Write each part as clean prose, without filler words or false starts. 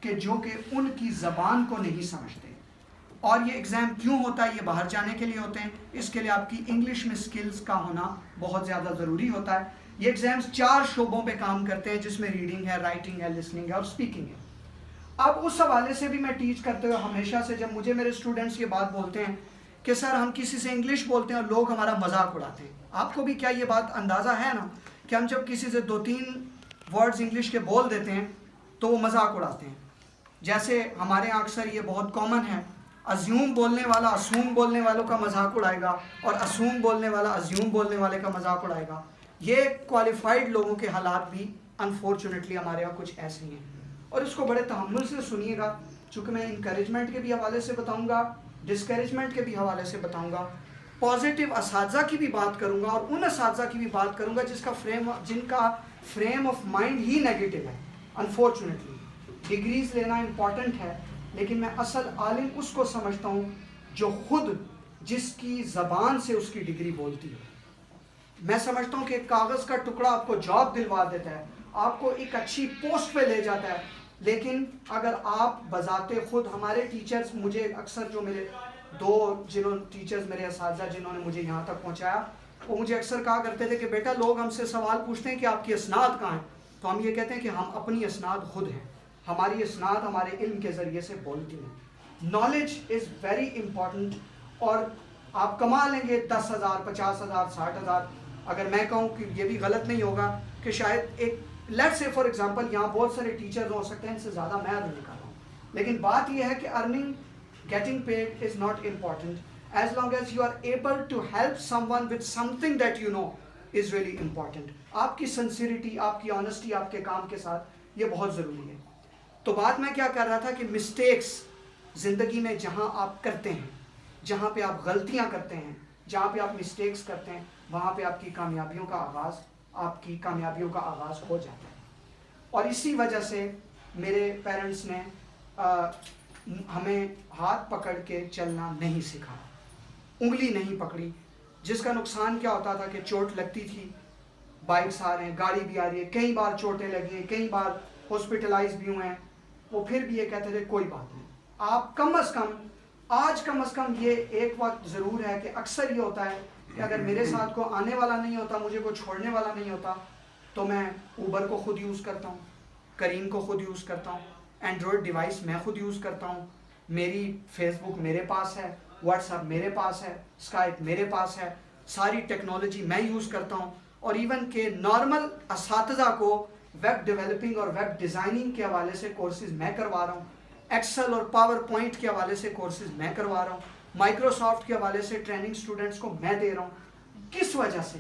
کہ جو کہ ان کی زبان کو نہیں سمجھتے. اور یہ ایگزام کیوں ہوتا ہے؟ یہ باہر جانے کے لیے ہوتے ہیں. اس کے لیے آپ کی انگلش میں سکلز کا ہونا بہت زیادہ ضروری ہوتا ہے. یہ ایگزامز 4 شعبوں پہ کام کرتے ہیں، جس میں ریڈنگ ہے، رائٹنگ ہے، لسننگ ہے اور اسپیکنگ ہے. اب اس حوالے سے بھی میں ٹیچ کرتے ہوئے ہمیشہ سے، جب مجھے میرے اسٹوڈنٹس یہ بات بولتے ہیں کہ سر ہم کسی سے انگلش بولتے ہیں اور لوگ ہمارا مذاق اڑاتے ہیں. آپ کو بھی کیا یہ بات اندازہ ہے نا کہ ہم جب کسی سے 2-3 ورڈز انگلش کے بول دیتے ہیں تو وہ مذاق اڑاتے ہیں. جیسے ہمارے یہاں اکثر یہ بہت کامن ہے، ازیوم بولنے والا اسوم بولنے والوں کا مذاق اڑائے گا اور اسوم بولنے والا ازیوم بولنے والے کا مذاق اڑائے گا. یہ کوالیفائڈ لوگوں کے حالات بھی انفارچونیٹلی ہمارے یہاں کچھ ایسے ہیں، اور اس کو بڑے تحمل سے سنیے گا، چونکہ میں انکریجمنٹ کے بھی حوالے سے بتاؤں گا، ڈسکریجمنٹ کے بھی حوالے سے بتاؤں گا، پازیٹیو اساتذہ کی بھی بات کروں گا اور ان اساتذہ کی بھی بات کروں گا جن کا frame of mind he negative ہے. انفارچونیٹلی ڈگریز لینا امپورٹنٹ ہے، لیکن میں اصل عالم اس کو سمجھتا ہوں جو خود جس کی زبان سے اس کی ڈگری بولتی ہے. میں سمجھتا ہوں کہ ایک کاغذ کا ٹکڑا آپ کو جاب دلوا دیتا ہے، آپ کو ایک اچھی پوسٹ پہ لے جاتا ہے، لیکن اگر آپ بذات خود، ہمارے ٹیچرز، مجھے اکثر جو میرے 2 ٹیچرز میرے اساتذہ جنہوں نے مجھے یہاں تک پہنچایا، وہ مجھے اکثر کہا کرتے تھے کہ بیٹا لوگ ہم سے سوال پوچھتے ہیں کہ آپ کی اسناد کہاں ہیں، تو ہم یہ کہتے ہیں کہ ہم اپنی اسناد خود ہیں، ہماری اسناد ہمارے علم کے ذریعے سے بولتی ہیں. Knowledge is very important. اور آپ کما لیں گے 10,000 50,000 60,000. اگر میں کہوں کہ یہ بھی غلط نہیں ہوگا کہ شاید ایک لیٹس سے فار ایگزامپل یہاں بہت سارے ٹیچرز ہو سکتے ہیں ان سے زیادہ میں ارن کر رہا ہوں، لیکن بات یہ ہے کہ earning getting paid is not important as long as you are able to help someone with something that you know is really important. آپ کی سنسیریٹی، آپ کی آنیسٹی آپ کے کام کے ساتھ یہ بہت ضروری ہے. تو بات میں کیا کر رہا تھا کہ مسٹیکس زندگی میں جہاں آپ کرتے ہیں، جہاں پہ آپ غلطیاں کرتے ہیں، جہاں پہ آپ مسٹیکس کرتے ہیں، وہاں پہ آپ کی کامیابیوں کا آغاز ہو جاتا ہے. اور اسی وجہ سے میرے پیرنٹس نے ہمیں ہاتھ پکڑ کے چلنا نہیں سکھایا، انگلی نہیں پکڑی، جس کا نقصان کیا ہوتا تھا کہ چوٹ لگتی تھی. بائکس آ رہے ہیں، گاڑی بھی آ رہی ہے، کئی بار چوٹیں لگی ہیں، کئی بار ہاسپٹلائز بھی ہوئے ہیں، وہ پھر بھی یہ کہتے تھے کوئی بات نہیں. آپ کم از کم یہ ایک وقت ضرور ہے کہ اکثر یہ ہوتا ہے کہ اگر میرے ساتھ کوئی آنے والا نہیں ہوتا، مجھے کوئی چھوڑنے والا نہیں ہوتا، تو میں اوبر کو خود یوز کرتا ہوں، کریم کو خود یوز کرتا ہوں، اینڈرائڈ ڈیوائس میں خود یوز کرتا ہوں، میری فیس بک میرے پاس ہے، واٹس ایپ میرے پاس ہے، اسکائپ میرے پاس ہے، ساری ٹیکنالوجی میں یوز کرتا ہوں. اور ایون کہ نارمل اساتذہ کو ویب ڈیولپنگ اور ویب ڈیزائننگ کے حوالے سے کورسز میں کروا رہا ہوں، ایکسل اور پاور پوائنٹ کے حوالے سے کورسز میں کروا رہا ہوں، مائکروسافٹ کے حوالے سے ٹریننگ اسٹوڈنٹس کو میں دے رہا ہوں. کس وجہ سے؟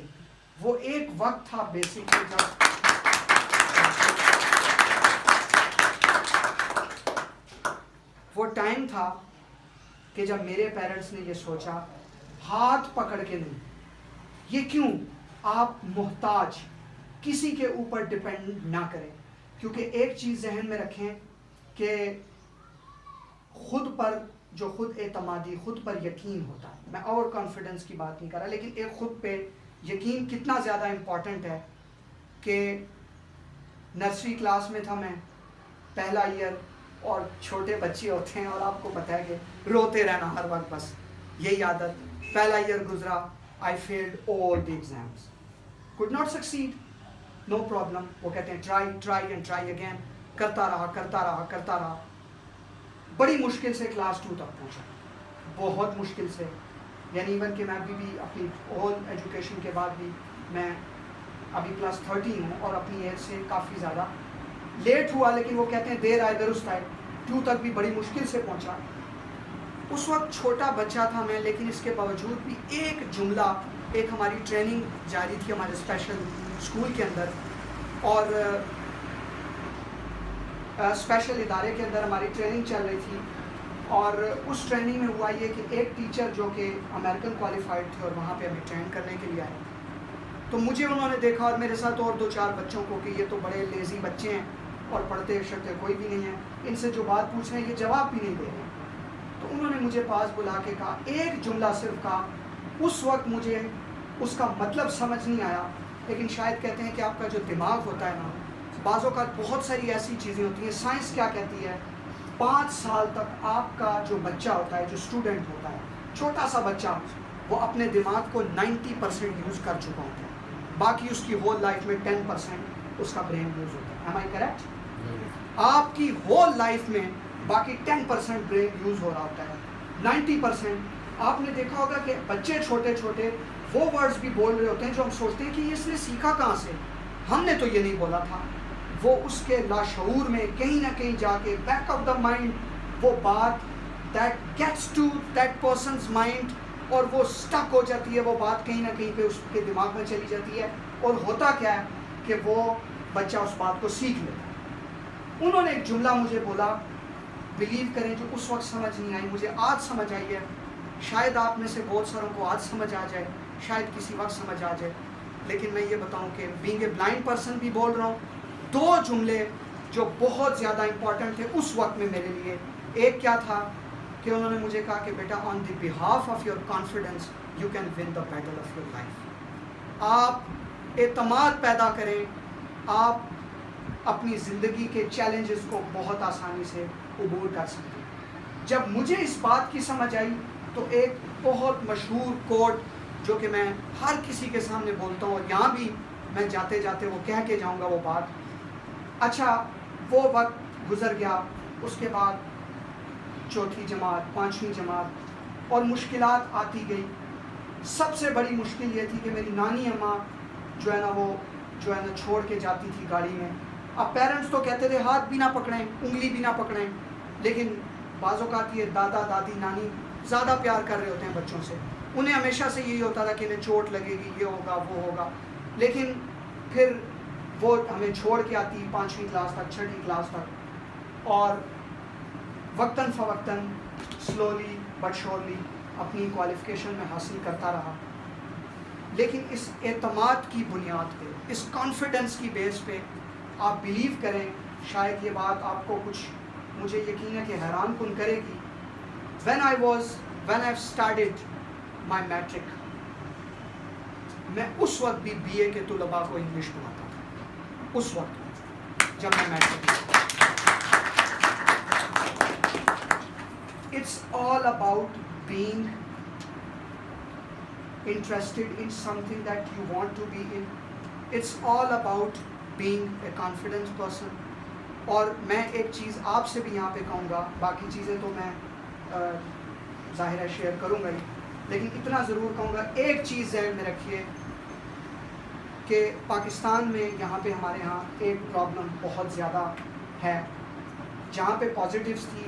وہ ایک وقت تھا بیسکلی وہ ٹائم تھا کہ جب میرے پیرنٹس نے یہ سوچا ہاتھ پکڑ کے نہیں. یہ کیوں؟ آپ محتاج، کسی کے اوپر ڈپینڈ نہ کریں. کیونکہ ایک چیز ذہن میں رکھیں کہ خود پر جو خود اعتمادی، خود پر یقین ہوتا ہے، میں اوور کانفیڈنس کی بات نہیں کر رہا، لیکن ایک خود پہ یقین کتنا زیادہ امپورٹنٹ ہے کہ نرسری کلاس میں تھا میں، پہلا ایئر، اور چھوٹے بچے ہوتے ہیں اور آپ کو پتہ ہے کہ روتے رہنا ہر وقت، بس یہی عادت. پہلا ایئر گزرا، I failed all the exams, could not succeed, no problem. وہ کہتے ہیں try and try again. کرتا رہا. بڑی مشکل سے کلاس 2 تک پہنچا، بہت مشکل سے. یعنی ایون کہ میں ابھی بھی اپنی ہول ایجوکیشن کے بعد بھی میں ابھی +13 ہوں اور اپنی ایج سے کافی زیادہ لیٹ ہوا، لیکن وہ کہتے ہیں دیر آئے درست آئے. 2 تک بھی بڑی مشکل سے پہنچا. اس وقت چھوٹا بچہ تھا میں، لیکن اس کے باوجود بھی ایک جملہ، ایک ہماری ٹریننگ جاری تھی ہمارے اسپیشل اسکول کے اندر اور اسپیشل ادارے کے اندر ہماری ٹریننگ چل رہی تھی. اور اس ٹریننگ میں ہوا یہ کہ ایک ٹیچر جو کہ امریکن کوالیفائڈ تھے اور وہاں پہ ہمیں ٹرین کرنے کے لیے آئے، تو مجھے انہوں نے دیکھا اور میرے ساتھ اور 2-4 بچوں کو کہ یہ تو بڑے لیزی بچے ہیں اور پڑھتے شڑھتے کوئی بھی نہیں ہے، ان سے جو بات پوچھ رہے ہیں یہ جواب بھی نہیں دے رہے. تو انہوں نے مجھے پاس بلا کے کہا، ایک جملہ صرف کہا. اس وقت مجھے اس کا مطلب سمجھ نہیں آیا، لیکن شاید کہتے ہیں کہ آپ کا جو دماغ ہوتا ہے نا بعض اوقات بہت ساری ایسی چیزیں ہوتی ہیں. سائنس کیا کہتی ہے, 5 سال تک آپ کا جو بچہ ہوتا ہے, جو اسٹوڈنٹ ہوتا ہے, چھوٹا سا بچہ, وہ اپنے دماغ کو 90% یوز کر چکا ہوتا ہے, باقی اس کی ہول لائف میں 10% اس کا برین یوز ہوتا ہے. Am I correct? آپ کی ہول لائف میں باقی 10% برین یوز ہو رہا ہوتا ہے. 90% آپ نے دیکھا ہوگا کہ بچے چھوٹے چھوٹے وہ ورڈز بھی بول رہے ہوتے ہیں جو ہم سوچتے ہیں کہ اس نے سیکھا کہاں سے, ہم نے تو یہ نہیں بولا تھا. وہ اس کے لاشعور میں کہیں نہ کہیں جا کے بیک آف دا مائنڈ وہ بات that gets to that person's mind, اور وہ اسٹک ہو جاتی ہے, وہ بات کہیں نہ کہیں پہ اس کے دماغ میں چلی جاتی ہے. اور ہوتا کیا ہے کہ وہ بچہ اس بات کو سیکھ لیتا ہے. انہوں نے ایک جملہ مجھے بولا, بلیو کریں, جو اس وقت سمجھ نہیں آئی, مجھے آج سمجھ آئی ہے. شاید آپ میں سے بہت ساروں کو آج سمجھ آ جائے, شاید کسی وقت سمجھ آ جائے, لیکن میں یہ بتاؤں کہ بینگ اے بلائنڈ پرسن بھی بول رہا ہوں. 2 جملے جو بہت زیادہ امپورٹنٹ تھے اس وقت میں میرے لیے. ایک کیا تھا کہ انہوں نے مجھے کہا کہ بیٹا, on the behalf of your confidence you can win the battle of your life. آپ اعتماد پیدا کریں, آپ اپنی زندگی کے چیلنجز کو بہت آسانی سے عبور کر سکتے ہیں. جب مجھے اس بات کی سمجھ آئی تو ایک بہت مشہور کوٹ جو کہ میں ہر کسی کے سامنے بولتا ہوں, اور یہاں بھی میں جاتے جاتے وہ کہہ کے جاؤں گا وہ بات. اچھا, وہ وقت گزر گیا, اس کے بعد 4تھی جماعت, 5ویں جماعت, اور مشکلات آتی گئی. سب سے بڑی مشکل یہ تھی کہ میری نانی اماں جو ہے نا وہ جو ہے نا چھوڑ کے جاتی تھی گاڑی میں. اب پیرنٹس تو کہتے تھے ہاتھ بھی نہ پکڑیں, انگلی بھی نہ پکڑیں, لیکن بعض اوقات یہ دادا دادی نانی زیادہ پیار کر رہے ہوتے ہیں بچوں سے. انہیں ہمیشہ سے یہی ہوتا تھا کہ انہیں چوٹ لگے گی, یہ ہوگا وہ ہوگا. لیکن پھر وہ ہمیں چھوڑ کے آتی 5ویں کلاس تک, 6ٹھی کلاس تک, اور وقتاً فوقتاً سلولی بٹ شورلی اپنی کوالیفیکیشن میں حاصل کرتا رہا. لیکن اس اعتماد کی بنیاد پہ, اس کانفیڈنس کی بیس پہ آپ بلیو کریں, شاید یہ بات آپ کو کچھ, مجھے یقین ہے کہ حیران کن کرے گی. when I've started my metric, میں اس وقت بھی بی اے کے طلباء کو انگلش پڑھاتا تھا. اس وقت جب میں matric, it's all about being interested in something that you want to be in. It's all about being a confident person. اور میں ایک چیز آپ سے بھی یہاں پہ کہوں گا, باقی چیزیں تو میں ظاہر ہے شیئر کروں گا ہی, لیکن اتنا ضرور کہوں گا, ایک چیز ذہن میں رکھیے کہ پاکستان میں یہاں پہ ہمارے ہاں ایک پرابلم بہت زیادہ ہے. جہاں پہ پازیٹیوز تھی,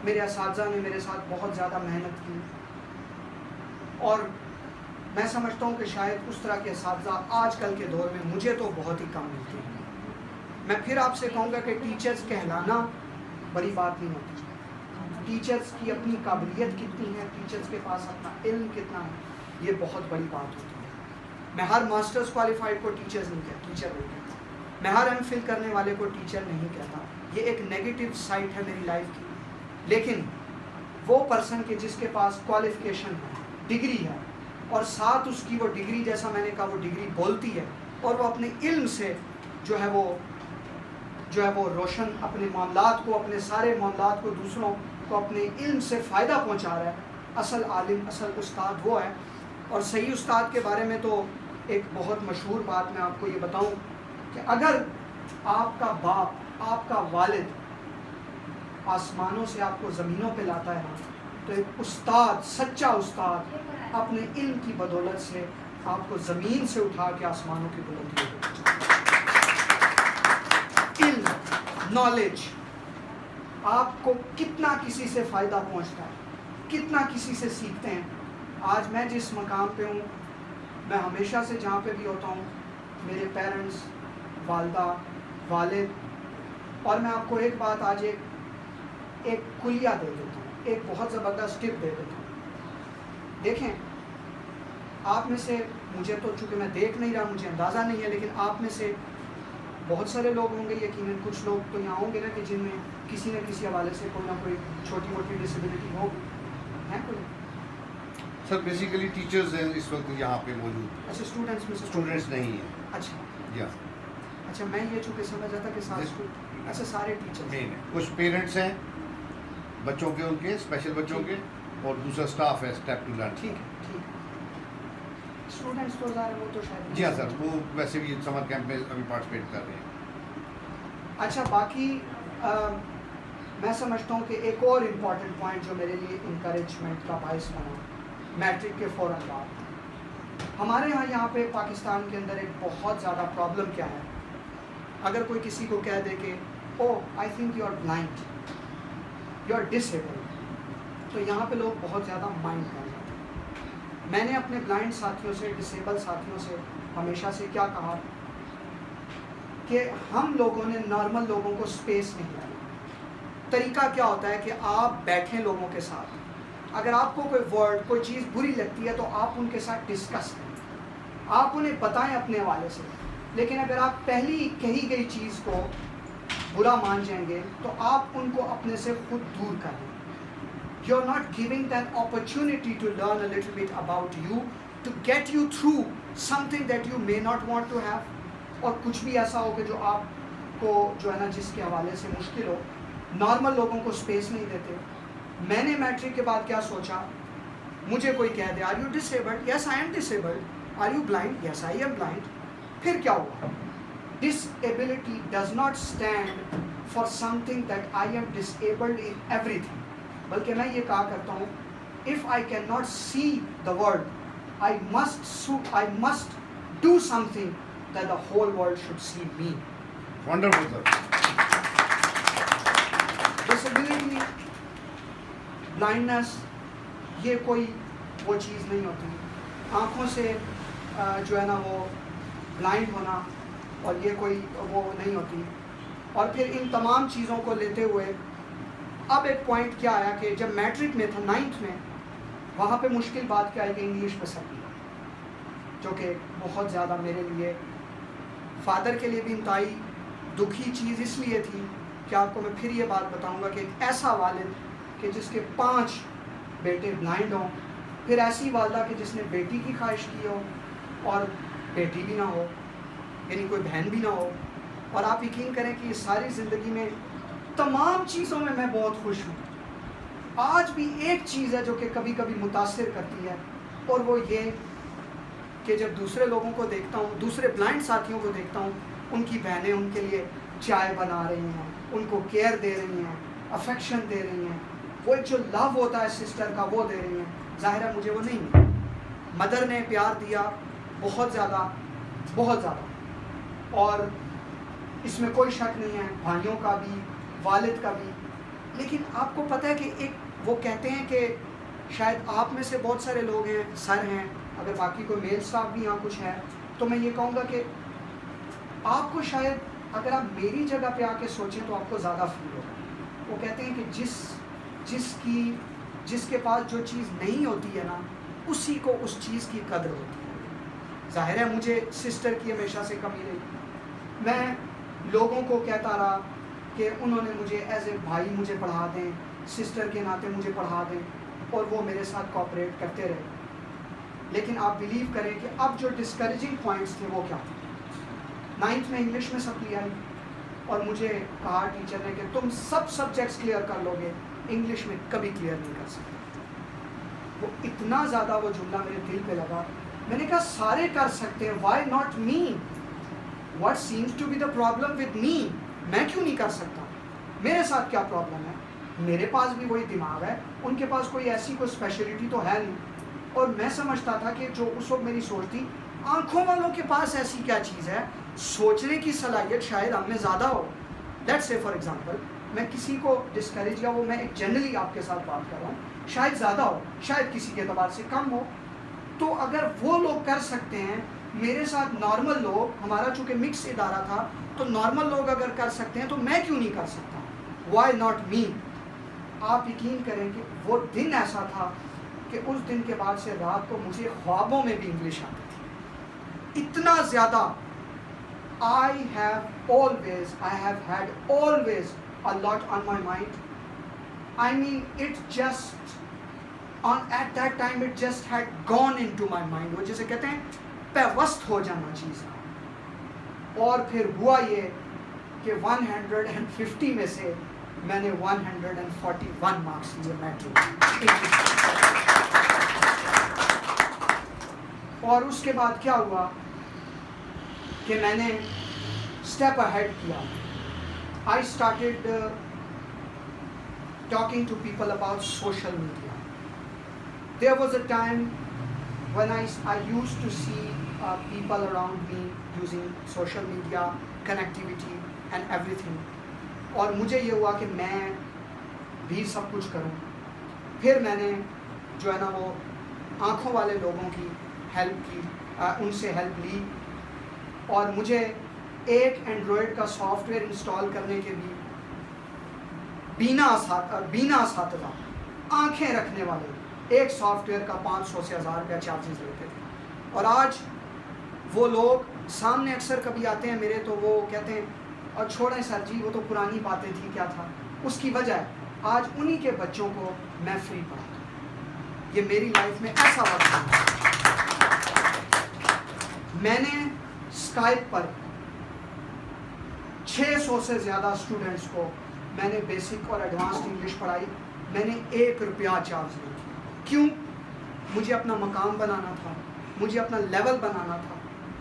میرے اساتذہ نے میرے ساتھ بہت زیادہ محنت کی, اور میں سمجھتا ہوں کہ شاید اس طرح کے اساتذہ آج کل کے دور میں مجھے تو بہت ہی کم ملتے ہیں. میں پھر آپ سے کہوں گا کہ ٹیچرز کہلانا بڑی بات نہیں ہوتی. ٹیچرز کی اپنی قابلیت کتنی ہے, ٹیچرز کے پاس اپنا علم کتنا ہے, یہ بہت بڑی بات ہوتی ہے. میں ہر ماسٹرز کوالیفائڈ کو ٹیچر نہیں کہتا, میں ہر ایم فل کرنے والے کو ٹیچر نہیں کہتا. یہ ایک نیگیٹو سائڈ ہے میری لائف کی. لیکن وہ پرسن کے جس کے پاس کوالیفیکیشن ہے, ڈگری ہے, اور ساتھ اس کی وہ ڈگری, جیسا میں نے کہا, وہ ڈگری بولتی ہے, اور وہ اپنے علم سے جو ہے وہ روشن اپنے معاملات کو, اپنے سارے معاملات کو, دوسروں کو اپنے علم سے فائدہ پہنچا رہا ہے. اصل عالم, اصل استاد وہ ہے. اور صحیح استاد کے بارے میں تو ایک بہت مشہور بات میں آپ کو یہ بتاؤں کہ اگر آپ کا باپ, آپ کا والد آسمانوں سے آپ کو زمینوں پہ لاتا ہے, تو ایک استاد, سچا استاد, اپنے علم کی بدولت سے آپ کو زمین سے اٹھا کے آسمانوں کی بلندی دیتا ہے. علم, نالج, آپ کو کتنا کسی سے فائدہ پہنچتا ہے, کتنا کسی سے سیکھتے ہیں. آج میں جس مقام پہ ہوں, میں ہمیشہ سے جہاں پہ بھی ہوتا ہوں, میرے پیرنٹس, والدہ, والد, اور میں آپ کو ایک بات آج ایک کلیہ دے دیتا ہوں, ایک بہت زبردست ٹپ دے دیتا ہوں. دیکھیں, آپ میں سے, مجھے تو چونکہ میں دیکھ نہیں رہا, مجھے اندازہ نہیں ہے, لیکن آپ میں سے بہت سارے لوگ ہوں گے یقیناً, کچھ لوگ تو یہاں ہوں گے نا کہ جن میں کسی نہ کسی حوالے سے کوئی نہ کوئی چھوٹی موٹی ڈسیبلٹی ہوگی. ہے کوئی؟ سر بیسیکلی ٹیچرز ہیں اس وقت یہاں پہ موجود. اچھا, اسٹوڈنٹس میں سے اسٹوڈنٹس نہیں ہیں. اچھا, یا اچھا میں یہ چونکہ سمجھ رہا تھا کہ سارے اچھا سارے ٹیچر مین ہے. کچھ پیرنٹس ہیں بچوں کے، ان کے اسپیشل بچوں کے، اور دوسرا اسٹاف ہے اسٹیپ ٹو لرن. ٹھیک ہے ٹھیک ہے. اسٹوڈنٹس تو ظاہر وہ تو شاید جی ہاں سر، وہ ویسے بھی سمر کیمپ میں ابھی پارٹیسپیٹ کر رہے ہیں. اچھا باقی میں سمجھتا ہوں کہ ایک اور امپورٹنٹ پوائنٹ جو میرے لیے انکریجمنٹ کا باعث بنا میٹرک کے فوراً بعد، ہمارے یہاں پہ پاکستان کے اندر ایک بہت زیادہ پرابلم کیا ہے، اگر کوئی کسی کو کہہ دے کہ oh I think you are blind, you are disabled, تو یہاں پہ لوگ بہت زیادہ مائنڈ کر جاتے ہیں. میں نے اپنے بلائنڈ ساتھیوں سے، ڈسیبل ساتھیوں سے ہمیشہ سے کیا کہا کہ ہم لوگوں نے نارمل لوگوں کو اسپیس نہیں دی. طریقہ کیا ہوتا ہے کہ آپ بیٹھیں لوگوں کے ساتھ، اگر آپ کو کوئی ورڈ کوئی چیز بری لگتی ہے تو آپ ان کے ساتھ ڈسکس کریں، آپ انہیں بتائیں اپنے حوالے سے. لیکن اگر آپ پہلی کہی گئی چیز کو برا مان جائیں گے تو آپ ان کو اپنے سے خود دور کر دیں. You are not giving them opportunity to learn a little bit about you, to get you through something that you may not want to have. اور کچھ بھی ایسا ہو کہ جو آپ کو جو ہے نا جس کے حوالے سے مشکل ہو، نارمل لوگوں کو اسپیس نہیں دیتے. میں نے میٹرک کے بعد کیا سوچا، مجھے کوئی کہہ دے are you disabled, yes I am disabled. Are you blind, yes I am blind. پھر کیا ہوا، disability does not stand for something that I am disabled in everything, بلکہ میں یہ کہا کرتا ہوں if I can not see the world I must do something that the whole world should see me. Wonderful, sir. Disability, blindness یہ کوئی وہ چیز نہیں ہوتی. آنکھوں سے جو ہے نا وہ بلائنڈ ہونا اور یہ کوئی وہ نہیں ہوتی. اور پھر ان تمام چیزوں کو لیتے ہوئے اب ایک پوائنٹ کیا آیا کہ جب میٹرک میں تھا 9th میں، وہاں پہ مشکل بات کیا ہے کہ انگلش میں سب، جو کہ بہت زیادہ میرے لیے، فادر کے لیے بھی انتہائی دکھی چیز اس لیے تھی کہ آپ کو میں پھر یہ بات بتاؤں گا کہ ایک ایسا والد کہ جس کے 5 بیٹے بلائنڈ ہوں، پھر ایسی والدہ کہ جس نے بیٹی کی خواہش کی ہو اور بیٹی بھی نہ ہو، یعنی کوئی بہن بھی نہ ہو. اور آپ یقین کریں کہ یہ ساری زندگی میں تمام چیزوں میں بہت خوش ہوں. آج بھی ایک چیز ہے جو کہ کبھی کبھی متاثر کرتی ہے، اور وہ یہ کہ جب دوسرے لوگوں کو دیکھتا ہوں، دوسرے بلائنڈ ساتھیوں کو دیکھتا ہوں، ان کی بہنیں ان کے لیے چائے بنا رہی ہیں، ان کو کیئر دے رہی ہیں، افیکشن دے رہی ہیں، وہ ایک جو لو ہوتا ہے سسٹر کا وہ دے رہی ہیں. ظاہر ہے مجھے وہ نہیں ملا. مدر نے پیار دیا بہت زیادہ بہت زیادہ، اور اس میں کوئی شک نہیں ہے، بھائیوں کا بھی والد کا بھی. لیکن آپ کو پتہ ہے کہ ایک وہ کہتے ہیں کہ شاید آپ میں سے بہت سارے لوگ ہیں، سر ہیں، اگر باقی کوئی میل اسٹاف بھی یہاں کچھ ہے تو میں یہ کہوں گا کہ آپ کو شاید اگر آپ میری جگہ پہ آ کے سوچیں تو آپ کو زیادہ فیل ہوگا. وہ کہتے ہیں کہ جس کے پاس جو چیز نہیں ہوتی ہے نا، اسی کو اس چیز کی قدر ہوتی ہے. ظاہر ہے مجھے سسٹر کی ہمیشہ سے کمی رہی. میں لوگوں کو کہتا رہا کہ انہوں نے مجھے ایز اے بھائی مجھے پڑھا دیں، سسٹر کے ناطے مجھے پڑھا دیں، اور وہ میرے ساتھ کوآپریٹ کرتے رہے. لیکن آپ بلیو کریں کہ اب جو ڈسکریجنگ پوائنٹس تھے وہ کیا تھے. 9th میں انگلش میں سب کلیئر، اور مجھے کہا ٹیچر نے کہ تم سب سبجیکٹس کلیئر کر لو گے، انگلش میں کبھی کلیئر نہیں کر سکتے. وہ اتنا زیادہ وہ جملہ میرے دل پہ لگا. میں نے کہا سارے کر سکتے ہیں، why not me? What seems to be the problem with me? میں کیوں نہیں کر سکتا؟ میرے ساتھ کیا پرابلم ہے؟ میرے پاس بھی وہی دماغ ہے، ان کے پاس کوئی ایسی کوئی اسپیشلٹی تو ہے نہیں. اور میں سمجھتا تھا کہ جو اس وقت میری سوچ تھی، آنکھوں والوں کے پاس ایسی کیا چیز ہے، سوچنے کی صلاحیت شاید ہم میں زیادہ ہو. لیٹس سے فار ایگزامپل، میں کسی کو ڈسکریج یا وہ میں ایک جنرلی آپ کے ساتھ بات کر رہا ہوں، شاید زیادہ ہو، شاید کسی کے اعتبار سے کم ہو. تو اگر وہ لوگ کر سکتے ہیں، میرے ساتھ نارمل لوگ، ہمارا چونکہ مکس ادارہ تھا تو نارمل لوگ اگر کر سکتے ہیں تو میں کیوں نہیں کر سکتا؟ Why not me? آپ یقین کریں کہ وہ دن ایسا تھا کہ اس دن کے بعد سے رات کو مجھے خوابوں میں بھی انگلش آتی تھی. اتنا زیادہ I have had always a lot on my mind. I mean, at that time it just had gone into my mind. وہ جسے کہتے ہیں پیوست ہو جانا چیز کا. اور پھر ہوا یہ کہ 150 میں سے میں نے 141 مارکس لیے میٹرک. اور اس کے بعد کیا ہوا کہ میں نے اسٹیپ اہیڈ کیا. I started talking to people about social media. There was a time when I used to see people around me using social media, connectivity and everything. اور مجھے یہ ہوا کہ میں بھی سب کچھ کروں. پھر میں نے جو ہے نا وہ آنکھوں والے لوگوں کی ہیلپ کی, ان سے ہیلپ لی, اور مجھے ایک اینڈرائڈ کا سافٹ ویئر انسٹال کرنے کے بھی بینا اساتذہ آنکھیں رکھنے والے ایک سافٹ ویئر کا 500 سے 1000 روپیہ چارجز لیتے تھے. اور آج وہ لوگ سامنے اکثر کبھی آتے ہیں میرے, تو وہ کہتے ہیں اور چھوڑیں سر جی وہ تو پرانی باتیں تھی, کیا تھا. اس کی وجہ ہے آج انہی کے بچوں کو میں فری پڑھاتا ہوں. یہ میری لائف میں ایسا وقت ہے. میں نے اسکائپ پر 600 سے زیادہ اسٹوڈنٹس کو میں نے بیسک اور ایڈوانسڈ انگلش پڑھائی. میں نے 1 روپیہ چارج نہیں کیا. کیوں؟ مجھے اپنا مقام بنانا تھا, مجھے اپنا لیول بنانا تھا.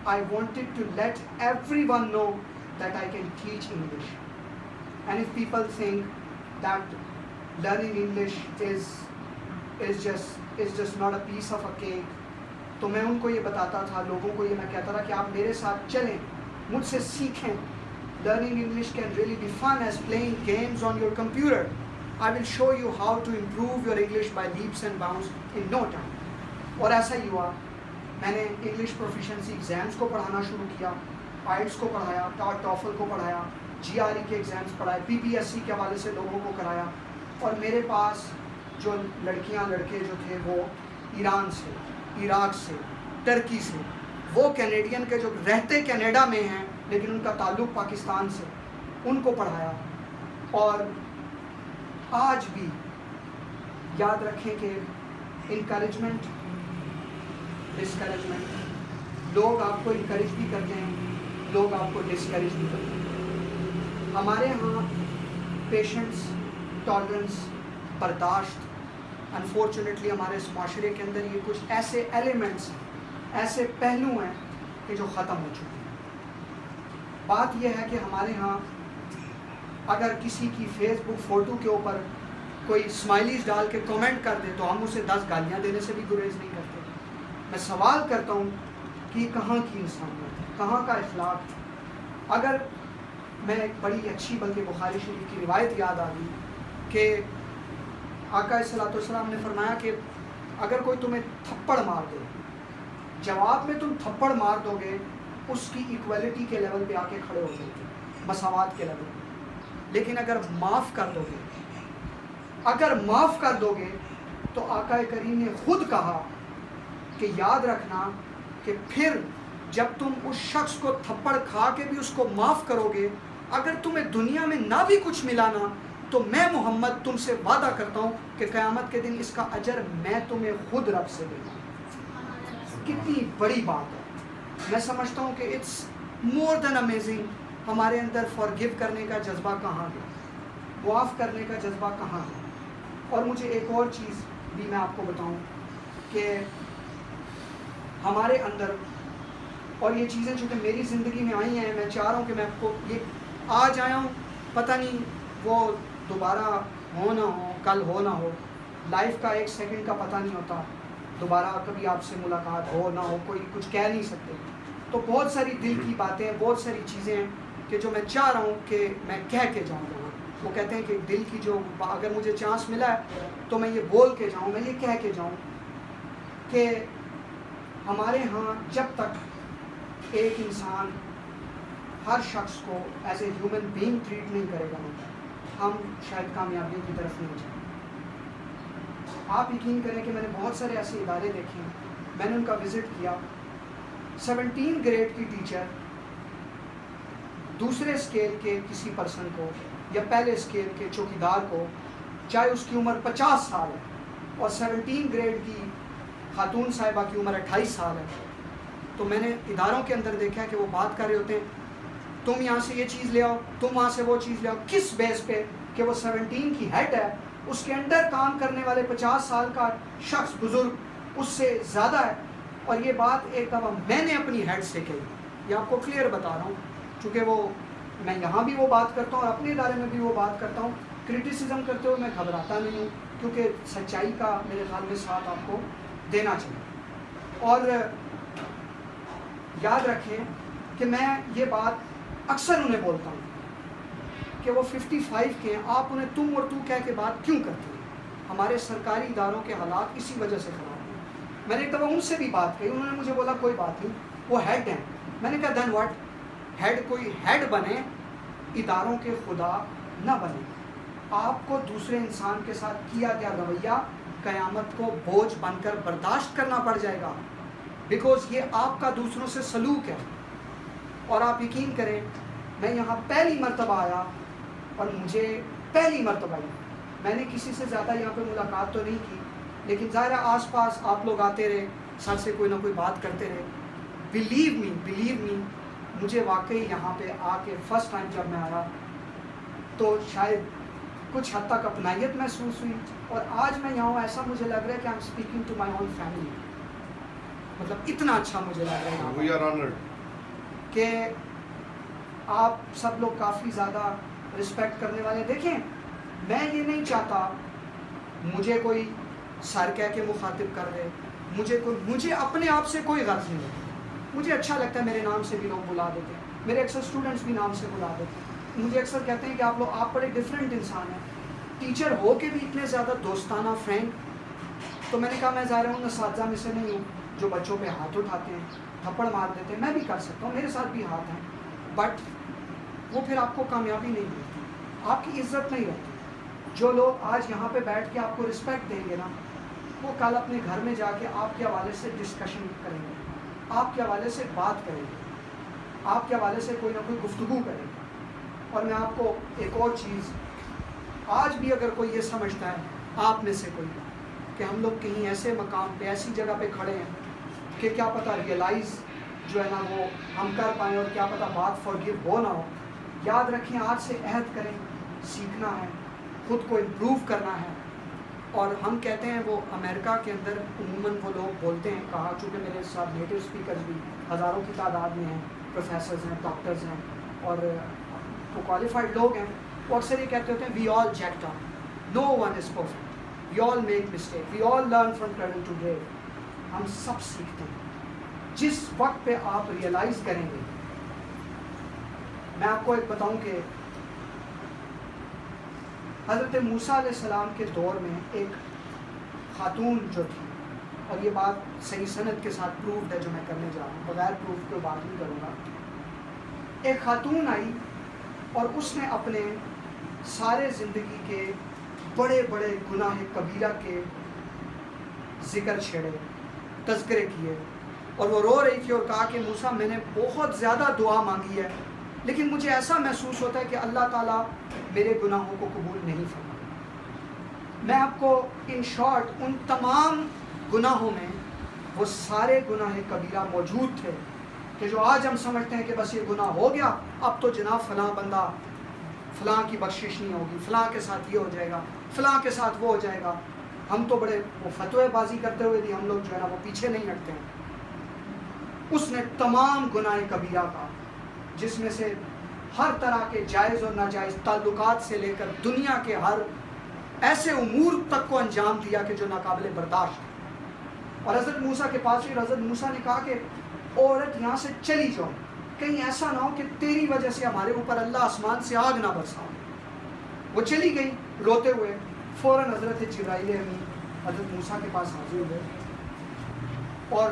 I wanted to let everyone know that I can teach English. And if people think that learning English is just not a piece of a cake, تو میں ان کو یہ بتاتا تھا, لوگوں کو یہ میں کہتا تھا کہ آپ میرے ساتھ چلیں, مجھ سے سیکھیں. Learning English can really be fun as playing games on your computer. I will show you how to improve your English by leaps and bounds in no time. اور ایسا ہی ہوا. میں نے انگلش پروفیشنسی ایگزامس کو پڑھانا شروع کیا, آئلٹس کو پڑھایا, ٹافل کو پڑھایا, GRE کے ایگزامس پڑھائے, PPSC کے حوالے سے لوگوں کو کرایا. اور میرے پاس جو لڑکیاں لڑکے جو تھے وہ ایران سے, عراق سے, ٹرکی سے, وہ کینیڈین کے جو رہتے کینیڈا میں ہیں لیکن ان کا تعلق پاکستان سے, ان کو پڑھایا. اور آج بھی یاد رکھیں کہ انکریجمنٹ, ڈسکریجمنٹ, لوگ آپ کو انکریج بھی کرتے ہیں, لوگ آپ کو ڈسکریج بھی کرتے ہیں. ہمارے ہاں پیشنس, ٹالرنس, برداشت, انفارچونیٹلی ہمارے اس معاشرے کے اندر یہ کچھ ایسے ایلیمنٹس, ایسے پہلو ہیں کہ جو ختم ہو چکے ہیں. بات یہ ہے کہ ہمارے ہاں اگر کسی کی فیس بک فوٹو کے اوپر کوئی اسمائلیز ڈال کے کمنٹ کر دے تو ہم اسے 10 گالیاں دینے سے بھی گریز نہیں کرتے. میں سوال کرتا ہوں کہ کہاں کی انسانیت ہے, کہاں کا اخلاق. اگر میں ایک بڑی اچھی بلکہ بخاری شریف کی روایت یاد آ گئی کہ آقا صلی اللہ علیہ وسلم نے فرمایا کہ اگر کوئی تمہیں تھپڑ مار دے, جواب میں تم تھپڑ مار دو گے, اس کی ایکویلٹی کے لیول پہ آ کے کھڑے ہو جائیں گے, مساوات کے لیول پہ. لیکن اگر معاف کر دو گے, تو آقا کریم نے خود کہا کہ یاد رکھنا کہ پھر جب تم اس شخص کو تھپڑ کھا کے بھی اس کو معاف کرو گے, اگر تمہیں دنیا میں نہ بھی کچھ ملانا, تو میں محمد تم سے وعدہ کرتا ہوں کہ قیامت کے دن اس کا اجر میں تمہیں خود رب سے دوں گا. کتنی بڑی بات ہے. میں سمجھتا ہوں کہ اٹس مور دین امیزنگ. ہمارے اندر فارگیو کرنے کا جذبہ کہاں ہے, معاف کرنے کا جذبہ کہاں ہے. اور مجھے ایک اور چیز بھی میں آپ کو بتاؤں کہ ہمارے اندر, اور یہ چیزیں چونکہ میری زندگی میں آئی ہیں, میں چاہ رہا ہوں کہ میں آپ کو یہ آج آیا ہوں, پتہ نہیں وہ دوبارہ ہو نہ ہو, کل ہو نہ ہو. لائف کا 1 سیکنڈ کا پتہ نہیں ہوتا, دوبارہ کبھی آپ سے ملاقات ہو نہ ہو, کوئی کچھ کہہ نہیں سکتے. تو بہت ساری دل کی باتیں, بہت ساری چیزیں ہیں کہ جو میں چاہ رہا ہوں کہ میں کہہ کے جاؤں. وہ کہتے ہیں کہ دل کی جو, اگر مجھے چانس ملا ہے تو میں یہ بول کے جاؤں, میں یہ کہہ کے جاؤں کہ ہمارے ہاں جب تک ایک انسان ہر شخص کو as a human being treat نہیں کرے گا, ہم شاید کامیابیوں کی طرف نہیں جائیں. آپ یقین کریں کہ میں نے بہت سارے ایسے ادارے دیکھے ہیں, میں نے ان کا وزٹ کیا. 17 گریڈ کی ٹیچر دوسرے اسکیل کے کسی پرسن کو یا پہلے اسکیل کے چوکیدار کو, چاہے اس کی عمر 50 سال ہے, اور 17 گریڈ کی خاتون صاحبہ کی عمر 28 سال ہے, تو میں نے اداروں کے اندر دیکھا کہ وہ بات کر رہے ہوتے ہیں تم یہاں سے یہ چیز لے آؤ، تم وہاں سے وہ چیز لے آؤ. کس بیس پہ کہ وہ 17 کی ہیڈ ہے، اس کے انڈر کام کرنے والے 50 سال کا شخص بزرگ اس سے زیادہ ہے. اور یہ بات ایک دفعہ میں نے اپنی ہیڈ سے کہی، یہ آپ کو کلیئر بتا رہا ہوں، چونکہ وہ میں یہاں بھی وہ بات کرتا ہوں اور اپنے ادارے میں بھی وہ بات کرتا ہوں. کرٹیسزم کرتے ہوئے میں گھبراتا نہیں ہوں، کیونکہ سچائی کا میرے خیال میں ساتھ آپ کو دینا چاہیے. اور یاد رکھیں کہ میں یہ بات اکثر انہیں بولتا ہوں کہ وہ 55 کے ہیں، آپ انہیں تم اور تو کہہ کے بات کیوں کرتے ہیں؟ ہمارے سرکاری اداروں کے حالات اسی وجہ سے خراب ہیں. میں نے ایک دفعہ ان سے بھی بات کہی، انہوں نے مجھے بولا کوئی بات نہیں، وہ ہیڈ ہیں. میں نے کہا دین واٹ، ہیڈ کوئی ہیڈ بنے، اداروں کے خدا نہ بنے. آپ کو دوسرے انسان کے ساتھ کیا گیا رویہ قیامت کو بوجھ بن کر برداشت کرنا پڑ جائے گا، بیکاز یہ آپ کا دوسروں سے سلوک ہے. اور آپ یقین کریں، میں یہاں پہلی مرتبہ آیا اور مجھے پہلی مرتبہ ہی، میں نے کسی سے زیادہ یہاں پہ ملاقات تو نہیں کی، لیکن ظاہر آس پاس آپ لوگ آتے رہے، سر سے کوئی نہ کوئی بات کرتے رہے. بلیو می مجھے واقعی یہاں پہ آ کے فرسٹ ٹائم جب میں آیا تو شاید کچھ حد تک اپنائیت محسوس ہوئی. اور آج میں یہاں ہوں، ایسا مجھے لگ رہا ہے کہ I am speaking to my own family. مطلب اتنا اچھا مجھے لگ رہا ہے وی آر آنرڈ کہ آپ سب لوگ کافی زیادہ رسپیکٹ کرنے والے. دیکھیں، میں یہ نہیں چاہتا مجھے کوئی سر کہہ کے مخاطب کر دے، مجھے اپنے آپ سے کوئی غرض نہیں ہوتی. مجھے اچھا لگتا ہے میرے نام سے بھی لوگ بلا دیتے ہیں، میرے اکثر اسٹوڈنٹس بھی نام سے بلا دیتے ہیں. مجھے اکثر کہتے ہیں کہ آپ بڑے ڈفرینٹ انسان ہیں، ٹیچر ہو کے بھی اتنے زیادہ دوستانہ فرینک. تو میں نے کہا میں ظاہر ہوں اساتذہ میں سے نہیں ہوں جو بچوں پہ ہاتھ اٹھاتے ہیں، تھپڑ مار دیتے ہیں. میں بھی کر سکتا ہوں، میرے ساتھ بھی ہاتھ ہیں، بٹ وہ پھر آپ کو کامیابی نہیں ملتی، آپ کی عزت نہیں رہتی. جو لوگ آج یہاں پہ بیٹھ کے آپ کو رسپیکٹ دیں گے نا، وہ کل اپنے گھر میں جا کے آپ کے حوالے سے ڈسکشن کریں گے، آپ کے حوالے سے بات کریں گے، آپ کے حوالے سے کوئی نہ کوئی گفتگو کریں گے. اور میں آپ کو ایک اور چیز، آج بھی اگر کوئی یہ سمجھتا ہے آپ میں سے کوئی کہ ہم لوگ کہیں ایسے مقام پہ ایسی جگہ پہ کھڑے ہیں کہ کیا پتہ ریئلائز جو ہے نا وہ ہم کر پائیں اور کیا پتہ بات فارگیو ہو نہ ہو، یاد رکھیں آج سے عہد کریں، سیکھنا ہے، خود کو امپروو کرنا ہے. اور ہم کہتے ہیں وہ امریکہ کے اندر عموماً وہ لوگ بولتے ہیں، کہا چونکہ میرے ساتھ نیٹو اسپیکرز بھی ہزاروں کی تعداد میں ہیں، پروفیسرز ہیں، ڈاکٹرز ہیں اور وہ کوالیفائڈ لوگ ہیں، وہ اکثر یہ کہتے ہوتے ہیں we all jacked up, no one is perfect, we all make mistake, we all learn from trouble to great. ہم سب سیکھتے ہیں. جس وقت پہ آپ ریئلائز کریں گے، میں آپ کو ایک بتاؤں کہ حضرت موسیٰ علیہ السلام کے دور میں ایک خاتون جو تھی، اور یہ بات صحیح سند کے ساتھ پروفڈ ہے جو میں کرنے جا رہا ہوں، بغیر پروف کے بات نہیں کروں گا. ایک خاتون آئی اور اس نے اپنے سارے زندگی کے بڑے بڑے گناہ کبیرہ کے ذکر چھیڑے، تذکرے کیے، اور وہ رو رہی تھی اور کہا کہ موسیٰ میں نے بہت زیادہ دعا مانگی ہے، لیکن مجھے ایسا محسوس ہوتا ہے کہ اللہ تعالیٰ میرے گناہوں کو قبول نہیں فرمائے. میں آپ کو ان شارٹ ان تمام گناہوں میں وہ سارے گناہ کبیرہ موجود تھے کہ جو آج ہم سمجھتے ہیں کہ بس یہ گناہ ہو گیا، اب تو جناب فلاں بندہ فلاں کی بخشش نہیں ہوگی، فلاں کے ساتھ یہ ہو جائے گا، فلاں کے ساتھ وہ ہو جائے گا. ہم تو بڑے وہ فتوی بازی کرتے ہوئے بھی ہم لوگ جو ہے نا وہ پیچھے نہیں ہٹتے ہیں. اس نے تمام گناہ کبیرہ کا، جس میں سے ہر طرح کے جائز اور ناجائز تعلقات سے لے کر دنیا کے ہر ایسے امور تک کو انجام دیا کہ جو ناقابل برداشت. اور حضرت موسیٰ کے پاس ہی حضرت موسیٰ نے کہا کہ عورت یہاں سے چلی جاؤ، کہیں ایسا نہ ہو کہ تیری وجہ سے ہمارے اوپر اللہ آسمان سے آگ نہ برسا. وہ چلی گئی روتے ہوئے. فوراً حضرت جبرائیل امین حضرت موسیٰ کے پاس حاضر ہوئے اور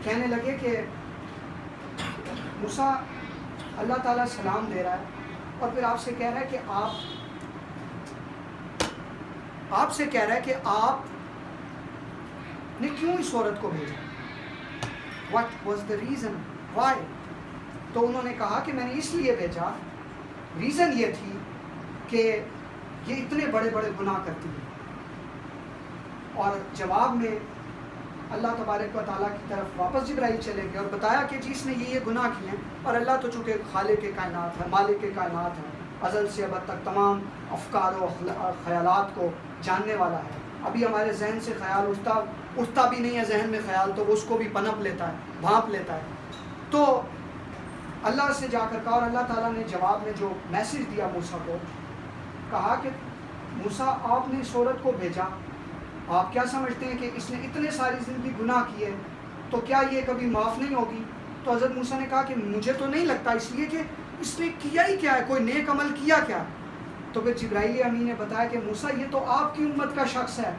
کہنے لگے کہ موسیٰ اللہ تعالیٰ سلام دے رہا ہے اور پھر آپ سے کہہ رہا ہے کہ آپ سے کہہ رہا ہے کہ آپ نے کیوں اس عورت کو بھیجا، what was the reason why. تو انہوں نے کہا کہ میں نے اس لیے بھیجا، ریزن یہ تھی کہ یہ اتنے بڑے بڑے گناہ کرتی ہے. اور جواب میں اللہ تبارک و تعالیٰ کی طرف واپس جبرائیل چلے گئے اور بتایا کہ جی اس نے یہ گناہ کیے ہیں، اور اللہ تو چونکہ خالق کائنات ہے، مالک کائنات ہے، ازل سے ابد تک تمام افکار و خیالات کو جاننے والا ہے. ابھی ہمارے ذہن سے خیال اٹھتا بھی نہیں ہے ذہن میں خیال، تو وہ اس کو بھی پنپ لیتا ہے، بھانپ لیتا ہے. تو اللہ سے جا کر کہا، اور اللہ تعالیٰ نے جواب میں جو میسج دیا موسیٰ کو، کہا کہ موسیٰ آپ نے اس عورت کو بھیجا، آپ کیا سمجھتے ہیں کہ اس نے اتنے ساری زندگی گناہ کیے تو کیا یہ کبھی معاف نہیں ہوگی؟ تو حضرت موسیٰ نے کہا کہ مجھے تو نہیں لگتا، اس لیے کہ اس نے کیا ہی کیا ہے، کوئی نیک عمل کیا کیا؟ تو پھر جبرائیل امین نے بتایا کہ موسیٰ یہ تو آپ کی امت کا شخص ہے،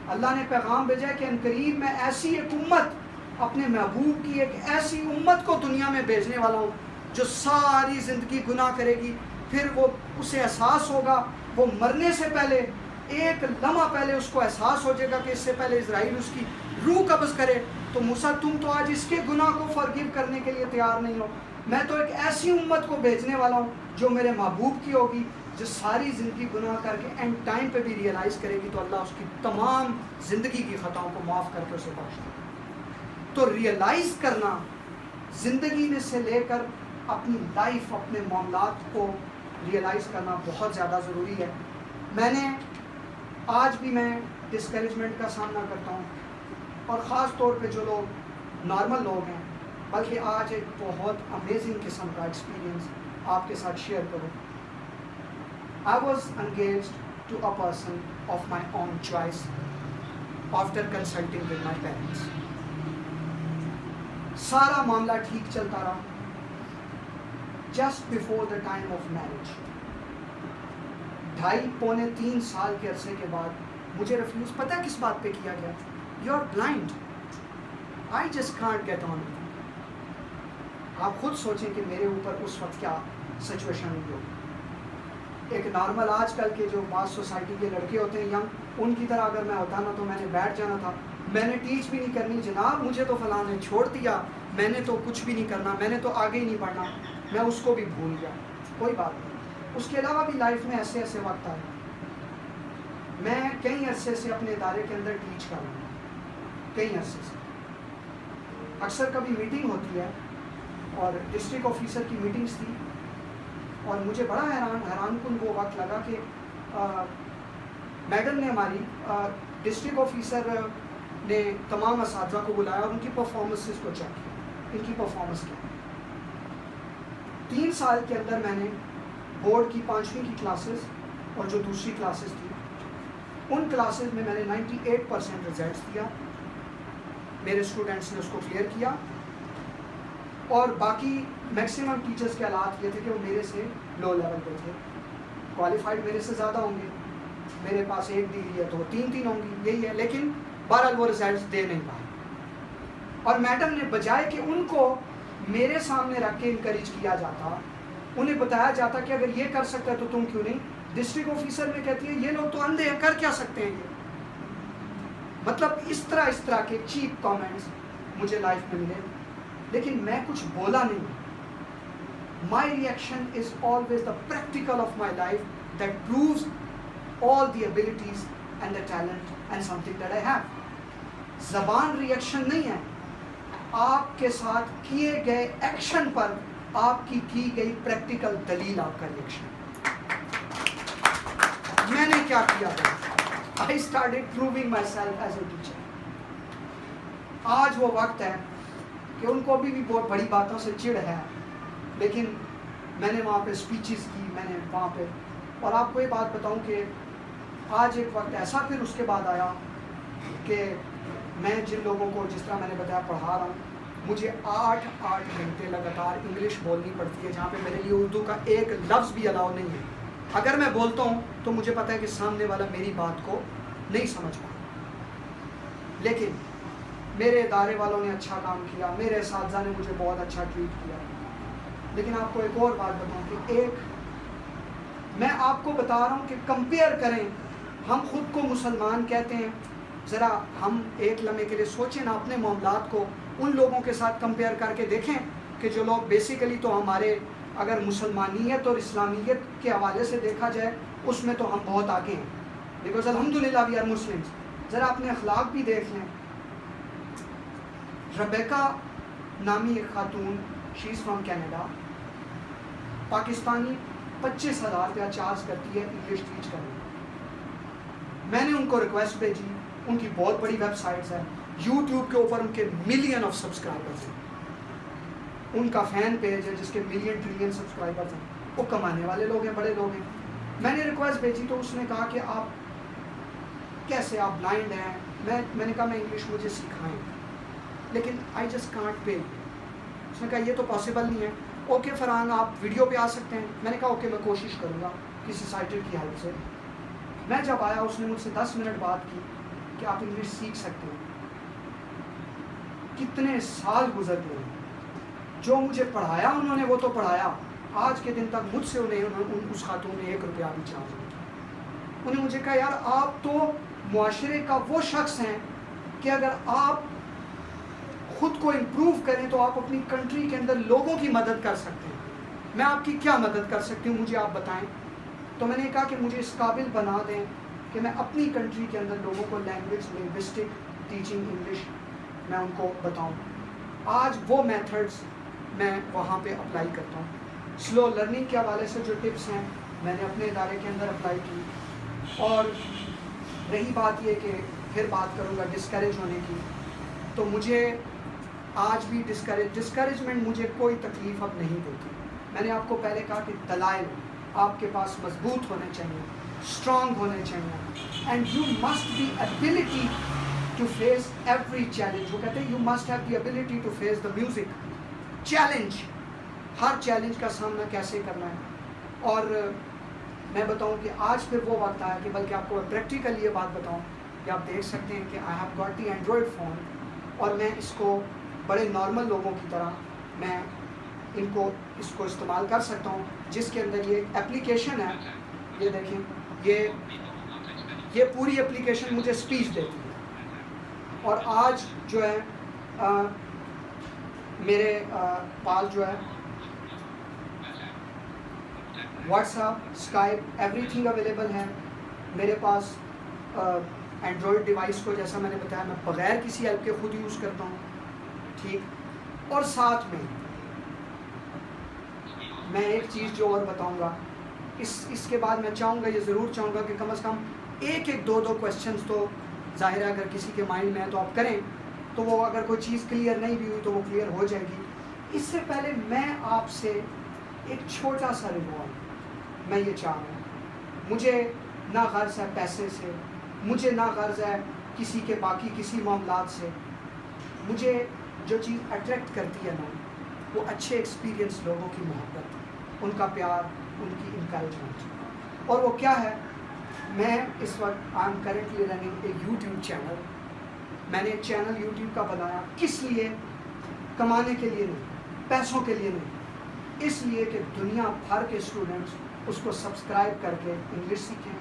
اللہ نے پیغام بھیجا ہے کہ عنقریب میں ایسی ایک امت، اپنے محبوب کی ایک ایسی امت کو دنیا میں بھیجنے والا ہوں جو ساری زندگی گناہ کرے گی، پھر وہ اسے احساس ہوگا، وہ مرنے سے پہلے ایک لمحہ پہلے اس کو احساس ہو جائے گا کہ اس سے پہلے اسرائیل اس کی روح قبض کرے. تو موسیٰ تم تو آج اس کے گناہ کو فرگیو کرنے کے لیے تیار نہیں ہو، میں تو ایک ایسی امت کو بھیجنے والا ہوں جو میرے محبوب کی ہوگی، جو ساری زندگی گناہ کر کے اینڈ ٹائم پہ بھی ریئلائز کرے گی تو اللہ اس کی تمام زندگی کی خطاؤں کو معاف کر کے اسے بخش دے. تو ریئلائز کرنا زندگی میں سے لے کر اپنی لائف، اپنے معاملات کو ریئلائز کرنا بہت زیادہ ضروری ہے. آج بھی میں ڈسکریجمنٹ کا سامنا کرتا ہوں، اور خاص طور پہ جو لوگ نارمل لوگ ہیں، بلکہ آج ایک بہت امیزنگ قسم کا ایکسپیرینس آپ کے ساتھ شیئر کروں. I was engaged to a person of my own choice after consulting with my parents. سارا معاملہ ٹھیک چلتا رہا. Just before the time of marriage, 2.5-3 سال کے عرصے کے بعد مجھے ریفیوز پتہ ہے کس بات پہ کیا گیا؟ You are blind, I just can't get on. آپ خود سوچیں کہ میرے اوپر اس وقت کیا سچویشن ہوئی ہوگی. ایک نارمل آج کل کے جو بعض سوسائٹی کے لڑکے ہوتے ہیں ینگ، ان کی طرح اگر میں ہوتا نا تو میں نے بیٹھ جانا تھا، میں نے ٹیچ بھی نہیں کرنی، جناب مجھے تو فلاں نے چھوڑ دیا، میں نے تو کچھ بھی نہیں کرنا، میں نے تو آگے ہی نہیں بڑھنا، میں اس کو بھی بھول گیا. کوئی بات نہیں. اس کے علاوہ بھی لائف میں ایسے ایسے وقت آئے. میں کئی عرصے سے اپنے ادارے کے اندر ٹیچ کر رہا ہوں، کئی عرصے سے. اکثر کبھی میٹنگ ہوتی ہے، اور ڈسٹرکٹ آفیسر کی میٹنگز تھی، اور مجھے بڑا حیران کن وہ وقت لگا کہ میڈم نے ہماری ڈسٹرکٹ آفیسر نے تمام اساتذہ کو بلایا اور ان کی پرفارمنسز کو چیک کیا، ان کی پرفارمنس کیا. 3 سال کے اندر میں نے بورڈ کی 5ویں کی کلاسز اور جو دوسری کلاسز تھی، ان کلاسز میں نے 98% رزلٹس دیا. میرے اسٹوڈنٹس نے اس کو کلیئر کیا، اور باقی میکسیمم ٹیچرز کے حالات یہ تھے کہ وہ میرے سے لو لیول پہ تھے. کوالیفائڈ میرے سے زیادہ ہوں گے، میرے پاس 1 ڈگری ہے تو 3 ہوں گی، یہی ہے. لیکن بہرحال وہ رزلٹس دے نہیں پائے. اور میڈم نے بجائے کہ ان کو میرے سامنے رکھ کے انکریج کیا جاتا، انہیں بتایا جاتا کہ اگر یہ کر سکتا ہے تو تم کیوں نہیں. ڈسٹرکٹ آفیسر میں کہتی ہے یہ لوگ تو اندھے ہیں، کر کیا سکتے ہیں یہ. مطلب اس طرح کے چیپ کامنٹس مجھے لائف میں ملے، لیکن میں کچھ بولا نہیں. My reaction is always the practical of my life that proves all the abilities and the talent and something that I have. زبان ریئیکشن نہیں ہے، آپ کے ساتھ کیے گئے ایکشن پر آپ کی گئی پریکٹیکل دلیل آپ کا ریئیکشن. میں نے کیا کیا تھا؟ I started proving myself as a teacher. آج وہ وقت ہے کہ ان کو بھی بہت بڑی باتوں سے چڑ ہے، لیکن میں نے وہاں پہ اسپیچز کی، میں نے وہاں پہ، اور آپ کو یہ بات بتاؤں کہ آج ایک وقت ایسا پھر اس کے بعد آیا کہ میں جن لوگوں کو جس طرح میں نے بتایا پڑھا رہا ہوں، مجھے 8 گھنٹے لگاتار انگلش بولنی پڑتی ہے، جہاں پہ میرے لیے اردو کا ایک لفظ بھی الاؤ نہیں ہے. اگر میں بولتا ہوں تو مجھے پتہ ہے کہ سامنے والا میری بات کو نہیں سمجھ پایا. لیکن میرے ادارے والوں نے اچھا کام کیا، میرے اساتذہ نے مجھے بہت اچھا ٹریٹ کیا. لیکن آپ کو ایک اور بات بتاؤں کہ میں آپ کو بتا رہا ہوں کہ کمپیئر کریں. ہم خود کو مسلمان کہتے ہیں، ذرا ہم ایک لمحے کے لیے سوچیں نا اپنے معاملات کو ان لوگوں کے ساتھ کمپیئر کر کے دیکھیں کہ جو لوگ بیسیکلی تو ہمارے اگر مسلمانیت اور اسلامیت کے حوالے سے دیکھا جائے اس میں تو ہم بہت آگے ہیں، بیکاز الحمدللہ وی آر مسلمس. ذرا اپنے اخلاق بھی دیکھ لیں. ربیکا نامی ایک خاتون, شی از فرام کینیڈا, پاکستانی 25,000 روپیہ چارج کرتی ہے انگلش ٹیچ کرنے. میں نے ان کو ریکویسٹ بھیجی, ان کی بہت بڑی ویب سائٹس ہے, یوٹیوب کے اوپر ان کے ملین آف سبسکرائبرز ہیں, ان کا فین پیج ہے جس کے ملین ٹریلین سبسکرائبرز ہیں, وہ کمانے والے لوگ ہیں, بڑے لوگ ہیں. میں نے ریکویسٹ بھیجی تو اس نے کہا کہ آپ کیسے, آپ بلائنڈ ہیں. میں نے کہا میں انگلش مجھے سکھائیں, لیکن آئی جسٹ کانٹ پے. اس نے کہا یہ تو پاسبل نہیں ہے. اوکے فرحان آپ ویڈیو پہ آ سکتے ہیں. میں نے کہا اوکے میں کوشش کروں گا کسی سائٹر کی ہیلپ سے. میں جب آیا اس نے مجھ سے 10 منٹ بات کی کہ آپ انگلش سیکھ سکتے ہیں. کتنے سال گزر گئے, جو مجھے پڑھایا انہوں نے وہ تو پڑھایا, آج کے دن تک مجھ سے اس خاتون نے 1 روپیہ بھی چارج نہیں کیا. انہوں نے مجھے کہا یار آپ تو معاشرے کا وہ شخص ہیں کہ اگر آپ خود کو امپروو کریں تو آپ اپنی کنٹری کے اندر لوگوں کی مدد کر سکتے ہیں. میں آپ کی کیا مدد کر سکتی ہوں, مجھے آپ بتائیں. تو میں نے کہا کہ مجھے اس قابل بنا دیں کہ میں اپنی کنٹری کے اندر لوگوں کو لنگوسٹک ٹیچنگ انگلش میں ان کو بتاؤں. آج وہ میتھڈس میں وہاں پہ اپلائی کرتا ہوں. سلو لرننگ کے حوالے سے جو ٹپس ہیں میں نے اپنے ادارے کے اندر اپلائی کی. اور رہی بات یہ کہ پھر بات کروں گا ڈسکریج ہونے کی, تو مجھے آج بھی ڈسکریجمنٹ مجھے کوئی تکلیف اب نہیں دیتی. میں نے آپ کو پہلے کہا کہ دلائل آپ کے پاس مضبوط ہونے چاہیے, اسٹرانگ ہونے چاہیے, and you must be ability to face every challenge. وہ کہتے ہیں you must have the ability to face the music challenge. ہر چیلنج کا سامنا کیسے کرنا ہے. اور میں بتاؤں کہ آج پھر وہ وقت آیا کہ بلکہ آپ کو پریکٹیکلی یہ بات بتاؤں کہ آپ دیکھ سکتے ہیں کہ I have got the Android phone, اور میں اس کو بڑے نارمل لوگوں کی طرح میں اس کو استعمال کر سکتا ہوں, جس کے اندر یہ اپلیکیشن ہے. یہ دیکھیں, یہ پوری اپلیکیشن مجھے اسپیچ دیتی ہے. اور آج جو ہے میرے پاس جو ہے what's app, Skype, every thing available ہے میرے پاس. اینڈرائڈ ڈیوائس کو جیسا میں نے بتایا میں بغیر کسی ہیلپ کے خود یوز کرتا ہوں, ٹھیک. اور ساتھ میں ایک چیز جو اور بتاؤں گا, اس کے بعد میں چاہوں گا, یہ ضرور چاہوں گا کہ کم از کم 1-2 کویسچنز تو ظاہر ہے اگر کسی کے مائنڈ میں ہے تو آپ کریں, تو وہ اگر کوئی چیز کلیئر نہیں بھی ہوئی تو وہ کلیئر ہو جائے گی. اس سے پہلے میں آپ سے ایک چھوٹا سا ریوارڈ میں یہ چاہ رہا ہوں. مجھے نہ غرض ہے پیسے سے, مجھے نہ غرض ہے کسی معاملات سے. مجھے جو چیز اٹریکٹ کرتی ہے نا وہ اچھے ایکسپیرینس لوگوں کی محبت, ان کا پیار, ان کی انکریجمنٹ. اور وہ کیا ہے, میں اس وقت I am currently running a YouTube channel. میں نے ایک چینل یوٹیوب کا بنایا, کس لیے؟ کمانے کے لیے نہیں, پیسوں کے لیے نہیں, اس لیے کہ دنیا بھر کے اسٹوڈنٹس اس کو سبسکرائب کر کے انگلش سیکھیں.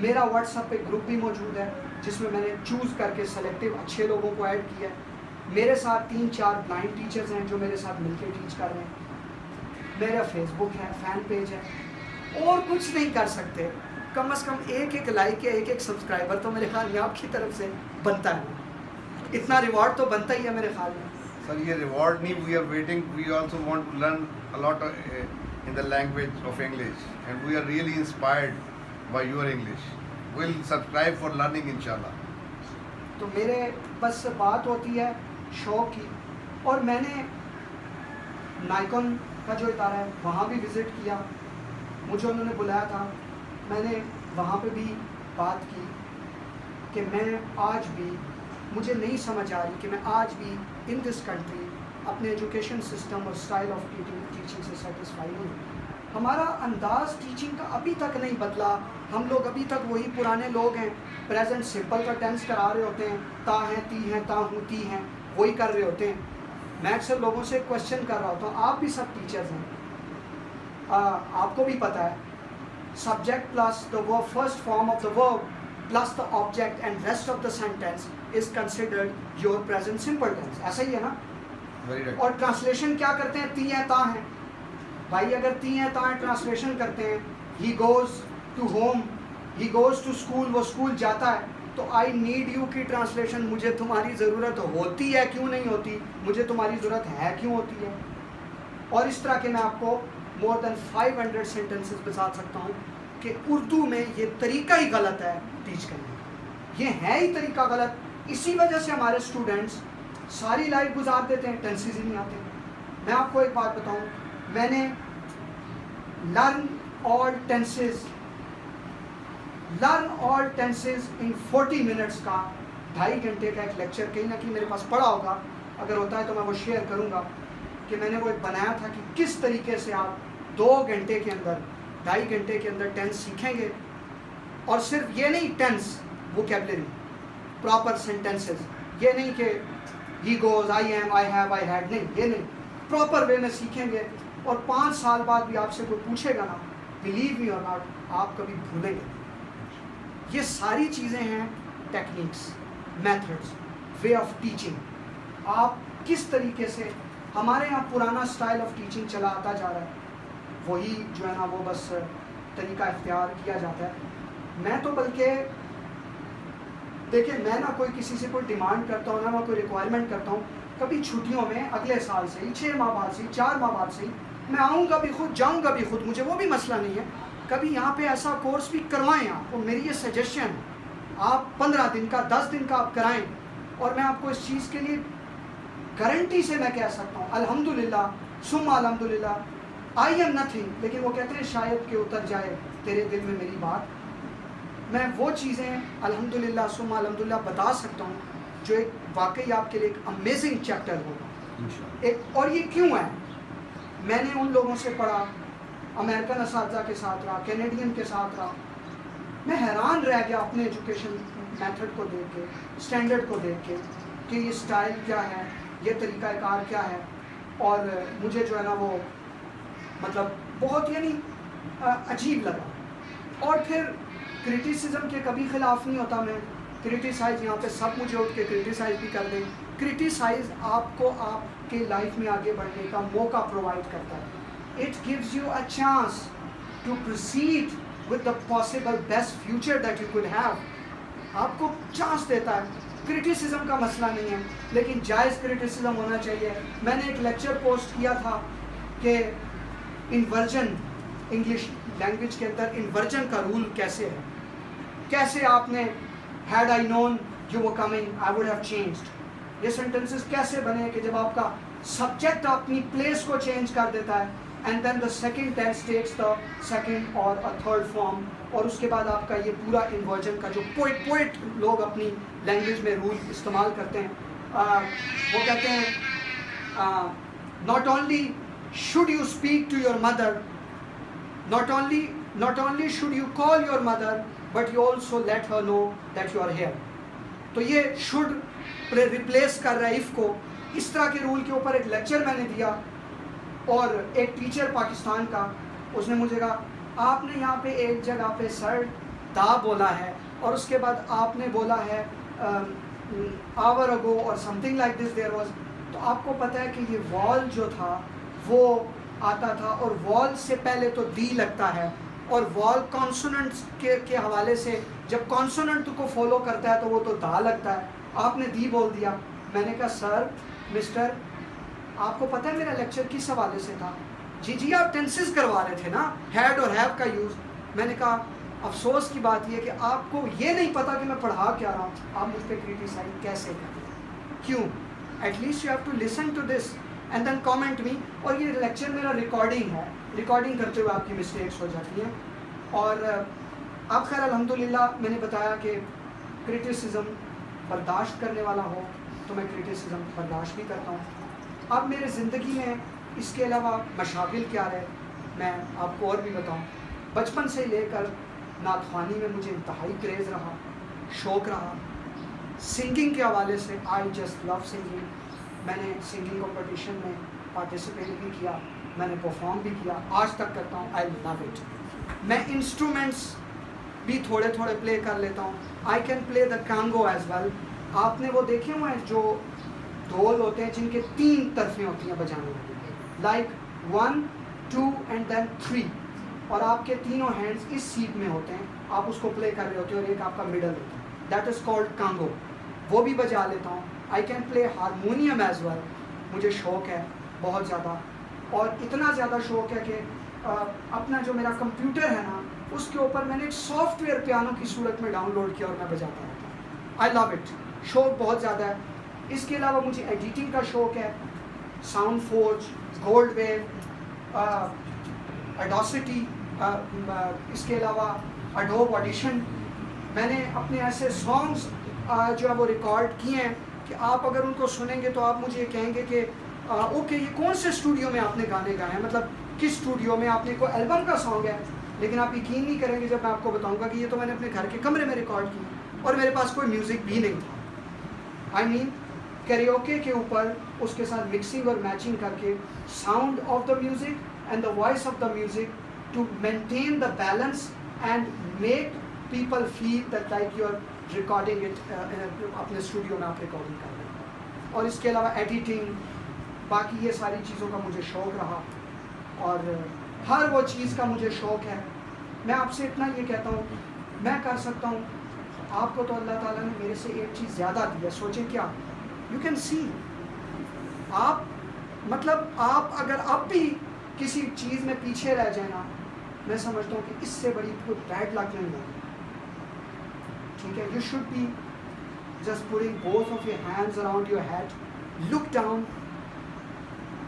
میرا واٹس ایپ پہ گروپ بھی موجود ہے جس میں میں نے چوز کر کے سلیکٹیو اچھے لوگوں کو ایڈ کیا ہے. میرے ساتھ 3-4 بلائنڈ ٹیچرز ہیں جو میرے ساتھ مل کے ٹیچ کر رہے ہیں. میرا فیس بک ہے, فین پیج ہے, اور کچھ نہیں کر سکتے. کم از کم ایک لائک یا ایک سبسکرائبر تو میرے خیال میں آپ کی طرف سے بنتا ہے. اتنا ریوارڈ تو بنتا ہی ہے میرے خیال میں. سر یہ ریوارڈ نہیں, we are waiting, we also want to learn a lot in the language of English, and we are really inspired by your English. We'll subscribe for learning inshallah. تو میرے بس بات ہوتی ہے شوق کی. اور میں نے نائکون کا جو ادارہ ہے وہاں بھی وزٹ کیا, مجھے انہوں نے بلایا تھا. میں نے وہاں پہ بھی بات کی کہ میں آج بھی, مجھے نہیں سمجھ آ رہی کہ میں آج بھی ان دس کنٹری اپنے ایجوکیشن سسٹم اور اسٹائل آف ٹیچنگ سے سیٹسفائی ہوں. ہمارا انداز ٹیچنگ کا ابھی تک نہیں بدلا. ہم لوگ ابھی تک وہی پرانے لوگ ہیں, پریزنٹ سمپل کا ٹینس کرا رہے ہوتے ہیں, تا ہیں, تی ہیں, تا ہوں, تی ہیں, وہی کر رہے ہوتے ہیں. میں اکثر لوگوں سے کوشچن کر رہا ہوتا ہوں, آپ بھی سب ٹیچرز ہیں, آپ کو بھی پتہ ہے سبجیکٹ پلس دا ورب, first form of the verb plus the object and rest of the sentence is considered your present simple tense. ایسا ہی ہے نا. اور ٹرانسلیشن کیا کرتے ہیں, تی ہیں, تا ہیں. بھائی اگر تی ہیں, تا ہیں ٹرانسلیشن کرتے ہیں, he goes to home, he goes to school, وہ اسکول جاتا ہے, تو تو آئی نیڈ یو کی ٹرانسلیشن مجھے تمہاری ضرورت ہوتی ہے کیوں نہیں ہوتی, مجھے تمہاری ضرورت ہے کیوں ہوتی ہے. اور اس طرح کے میں آپ کو مور دین 500 سینٹنسز بتا سکتا ہوں کہ اردو میں یہ طریقہ ہی غلط ہے ٹیچ کرنے کا, یہ ہے ہی طریقہ غلط. اسی وجہ سے ہمارے اسٹوڈنٹس ساری لائف گزار دیتے ہیں, ٹینسز ہی نہیں آتے. میں آپ کو ایک بات بتاؤں, میں نے لرن آل ٹینسز ان 40 منٹس کا 2.5 گھنٹے کا ایک لیکچر کہیں نہ کہیں میرے پاس پڑا ہوگا, اگر ہوتا ہے تو میں وہ شیئر کروں گا کہ میں نے وہ ایک بنایا تھا کہ کس طریقے سے آپ 2 گھنٹے کے اندر 2.5 گھنٹے کے اندر ٹینس سیکھیں گے. اور صرف یہ نہیں ٹینس ووکیبلری پراپر سینٹینسز, یہ نہیں کہ he goes I am I have I had, نہیں, یہ نہیں, پراپر وے میں سیکھیں گے. اور 5 سال بعد بھی آپ سے کوئی پوچھے گا نا, بلیو می اور ناٹ, آپ کبھی بھولیں گے. یہ ساری چیزیں ہیں techniques, methods, way of teaching. آپ کس طریقے سے, ہمارے یہاں پرانا اسٹائل آف ٹیچنگ چلا آتا جا رہا ہے, وہی جو ہے نا وہ بس طریقہ اختیار کیا جاتا ہے. میں تو بلکہ دیکھیں, میں نہ کوئی کسی سے کوئی ڈیمانڈ کرتا ہوں, نہ میں کوئی ریکوائرمنٹ کرتا ہوں. کبھی چھٹیوں میں اگلے سال سے ہی 6 ماہ بعد سے 4 ماہ بعد سے ہی میں آؤں گا بھی خود, جاؤں گا بھی خود, مجھے وہ بھی مسئلہ نہیں ہے. کبھی یہاں پہ ایسا کورس بھی کروائیں آپ, اور میری یہ سجیشن ہے, آپ 15 دن کا 10 دن کا آپ کرائیں. اور میں آپ کو اس چیز کے لیے گارنٹی سے میں کہہ سکتا ہوں, الحمدللہ ثم الحمدللہ, آئی ایم نتھنگ, لیکن وہ کہتے ہیں شاید کہ اتر جائے تیرے دل میں میری بات. میں وہ چیزیں الحمدللہ ثم الحمدللہ بتا سکتا ہوں جو ایک واقعی آپ کے لیے ایک امیزنگ چیپٹر ہوگا. اور یہ کیوں ہے, میں نے ان لوگوں سے پڑھا, امریکن اساتذہ کے ساتھ رہا, کینیڈین کے ساتھ رہا, میں حیران رہ گیا اپنے ایجوکیشن میتھڈ کو دیکھ کے, اسٹینڈرڈ کو دیکھ کے, کہ یہ اسٹائل کیا ہے, یہ طریقہ کار کیا ہے. اور مجھے جو ہے نا وہ مطلب بہت یعنی عجیب لگا. اور پھر کرٹیسزم کے کبھی خلاف نہیں ہوتا میں, کرٹیسائز یہاں پہ سب مجھے اٹھ کے کرٹیسائز بھی کر دیں. کرٹیسائز آپ کو آپ کے لائف میں آگے بڑھنے کا موقع پرووائڈ کرتا ہے. It gives you a chance to proceed with the possible best future that you could have. آپ کو چانس دیتا ہے. کرٹیسزم کا مسئلہ نہیں ہے, لیکن جائز کرٹیسزم ہونا چاہیے. میں نے ایک لیکچر پوسٹ کیا تھا کہ انورجن, انگلش لینگویج کے اندر انورجن کا رول کیسے ہے, کیسے آپ نے had I known you were coming I would have changed, یہ سینٹنسز کیسے بنے کہ جب آپ کا سبجیکٹ اپنی پلیس کو چینج کر دیتا ہے, and then the second tense takes the second اور تھرڈ فارم, اور اس کے بعد آپ کا یہ پورا انورجن کا جو پوئٹ لوگ اپنی لینگویج میں رول استعمال کرتے ہیں, وہ کہتے ہیں not only should you speak to your mother, not only should you call your mother, but you also let her know that you are here. تو یہ should ریپلیس کر رہا ہے if کو. اس طرح کے رول کے اوپر ایک لیکچر میں نے دیا, اور ایک ٹیچر پاکستان کا, اس نے مجھے کہا آپ نے یہاں پہ ایک جگہ پہ سر دا بولا ہے, اور اس کے بعد آپ نے بولا ہے hour ago اور something like this there was. تو آپ کو پتہ ہے کہ یہ وال جو تھا وہ آتا تھا, اور وال سے پہلے تو دی لگتا ہے, اور وال کانسوننٹس کے حوالے سے جب کانسوننٹ کو فالو کرتا ہے تو وہ تو دا لگتا ہے. آپ نے دی بول دیا. میں نے کہا سر مسٹر, آپ کو پتہ ہے میرا لیکچر کس حوالے سے تھا؟ جی آپ ٹینسز کروا رہے تھے نا, ہیڈ اور ہیو کا یوز. میں نے کہا افسوس کی بات یہ کہ آپ کو یہ نہیں پتا کہ میں پڑھا کیا رہا ہوں, آپ مجھ پہ کرٹیسائز کیسے کریں, کیوں؟ At least you have to listen to this and then comment me. اور یہ لیکچر میرا ریکارڈنگ ہے, ریکارڈنگ کرتے ہوئے آپ کی مسٹیکس ہو جاتی ہیں. اور اب خیر الحمدللہ میں نے بتایا کہ کرٹیسزم برداشت کرنے والا ہو تو میں کرٹیسزم برداشت بھی کرتا ہوں. اب میرے زندگی میں اس کے علاوہ مشاغل کیا رہے, میں آپ کو اور بھی بتاؤں. بچپن سے لے کر نعت خوانی میں مجھے انتہائی کریز رہا, شوق رہا. سنگنگ کے حوالے سے آئی جسٹ لو سنگنگ. میں نے سنگنگ کمپٹیشن میں پارٹیسپیٹ بھی کیا, میں نے پرفارم بھی کیا, آج تک کرتا ہوں. آئی لو اٹ. میں انسٹرومنٹس بھی تھوڑے پلے کر لیتا ہوں. I can play the conga as well. آپ نے وہ دیکھے ہوئے ہیں جو ڈھول ہوتے ہیں جن کے 3 طرفیں ہوتی ہیں بجانے میں, لائک 1 2 اینڈ دین 3, اور آپ کے تینوں ہینڈس اس سیٹ میں ہوتے ہیں, آپ اس کو پلے کر رہے ہوتے ہیں, اور ایک آپ کا مڈل ہوتا ہے. دیٹ از کالڈ کانگو, وہ بھی بجا لیتا ہوں. I can play harmonium as well, مجھے شوق ہے بہت زیادہ, اور اتنا زیادہ شوق ہے کہ اپنا جو میرا کمپیوٹر ہے نا اس کے اوپر میں نے ایک سافٹ ویئر پیانو کی صورت میں ڈاؤن لوڈ کیا اور میں بجاتا رہتا ہوں. آئی لو اٹ, شوق بہت زیادہ ہے. اس کے علاوہ مجھے ایڈیٹنگ کا شوق ہے, ساؤنڈ فورج, گولڈ ویو, اڈاسٹی, اس کے علاوہ اڈوب آڈیشن. میں نے اپنے ایسے سانگس جو ہے وہ ریکارڈ کیے ہیں کہ آپ اگر ان کو سنیں گے تو آپ مجھے کہیں گے کہ اوکے یہ کون سے اسٹوڈیو میں آپ نے گانے گائے ہیں, مطلب کس اسٹوڈیو میں, آپ نے کوئی البم کا سانگ ہے, لیکن آپ یقین نہیں کریں گے جب میں آپ کو بتاؤں گا کہ یہ تو میں نے اپنے گھر کے کمرے میں ریکارڈ کی اور میرے پاس کوئی میوزک بھی نہیں تھا. آئی مین کیریوکے کے اوپر اس کے ساتھ مکسنگ اور میچنگ کر کے sound of the music and the voice of the music to maintain the balance and make people feel that like you are recording it, اپنے اسٹوڈیو میں آپ ریکارڈنگ کر رہے ہیں. اور اس کے علاوہ ایڈیٹنگ, باقی یہ ساری چیزوں کا مجھے شوق رہا, اور ہر وہ چیز کا مجھے شوق ہے. میں آپ سے اتنا یہ کہتا ہوں, میں کر سکتا ہوں, آپ کو تو اللہ تعالیٰ نے میرے سے ایک چیز زیادہ دی ہے. سوچیں کیا, یو کین سی, آپ مطلب آپ اگر اب بھی کسی چیز میں پیچھے رہ جائیں نا, میں سمجھتا ہوں کہ اس سے بڑی کوئی بیڈ لک نہیں ہوگی. ٹھیک ہے, you should be just putting both of your hands around your head, look down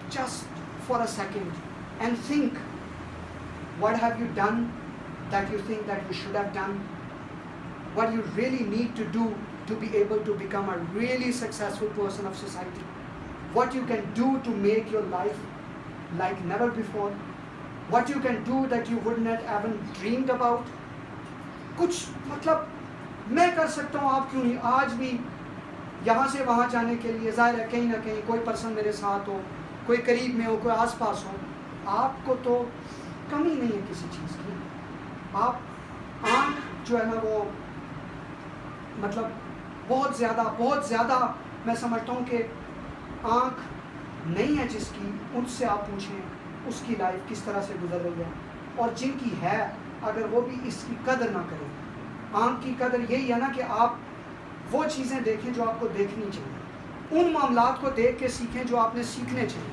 just for a second and think, what have you done that you think that you should have done, what you really need to do to be able to become a really successful person of society, what you can do to make your life like never before, what you can do that you would not even dreamed about. کچھ مطلب میں کر سکتا ہوں, آپ کیوں نہیں. آج بھی یہاں سے وہاں جانے کے لیے ظاہر ہے کہیں نہ کہیں کوئی پرسن میرے ساتھ ہو, کوئی قریب میں ہو, کوئی آس پاس ہو. آپ کو تو کمی نہیں ہے کسی چیز کی. آپ آنکھ جو ہے نا وہ مطلب بہت زیادہ میں سمجھتا ہوں کہ آنکھ نہیں ہے جس کی, ان سے آپ پوچھیں اس کی لائف کس طرح سے گزر رہی ہے, اور جن کی ہے اگر وہ بھی اس کی قدر نہ کریں. آنکھ کی قدر یہی ہے نا کہ آپ وہ چیزیں دیکھیں جو آپ کو دیکھنی چاہیے, ان معاملات کو دیکھ کے سیکھیں جو آپ نے سیکھنے چاہیے.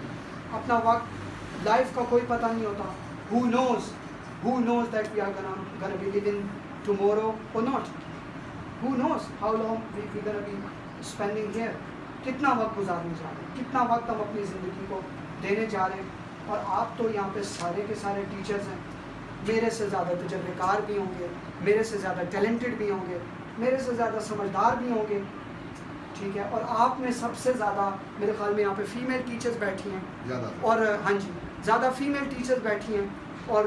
اپنا وقت, لائف کا کوئی پتہ نہیں ہوتا. who knows that we are gonna be living tomorrow or not, who knows how long we're gonna be spending here. کتنا وقت گزارنے جا رہے ہیں, کتنا وقت ہم اپنی زندگی کو دینے جا رہے ہیں. اور آپ تو یہاں پہ سارے کے سارے ٹیچرز ہیں, میرے سے زیادہ تجربے کار بھی ہوں گے, میرے سے زیادہ ٹیلنٹڈ بھی ہوں گے, میرے سے زیادہ سمجھدار بھی ہوں گے. ٹھیک ہے, اور آپ میں سب سے زیادہ میرے خیال میں یہاں پہ فیمیل ٹیچرز بیٹھی ہیں, اور ہاں جی زیادہ فیمیل ٹیچرز بیٹھی ہیں, اور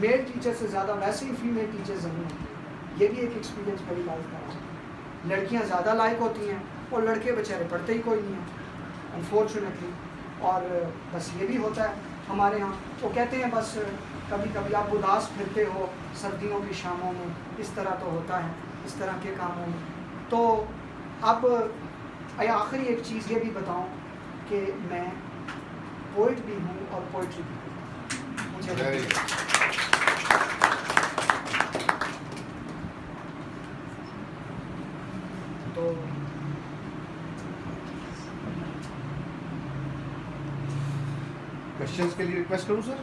میل ٹیچر سے زیادہ ویسے ہی فیمیل ٹیچرز نہیں ہیں. یہ بھی ایک ایکسپیرینس میری لائف کا ہے. لڑکیاں زیادہ لائق ہوتی ہیں اور لڑکے بیچارے پڑھتے ہی کوئی نہیں ہیں انفارچونیٹلی. اور بس یہ بھی ہوتا ہے ہمارے یہاں. وہ کہتے ہیں بس کبھی کبھی آپ اداس پھرتے ہو سردیوں کی شاموں میں, اس طرح تو ہوتا ہے اس طرح کے کاموں میں. تو اب آخری ایک چیز یہ بھی بتاؤں کہ میں پوئٹ بھی ہوں اور پوئٹری بھی ہوں. مجھے تو کوشچنس کے لیے ریکویسٹ کروں sir.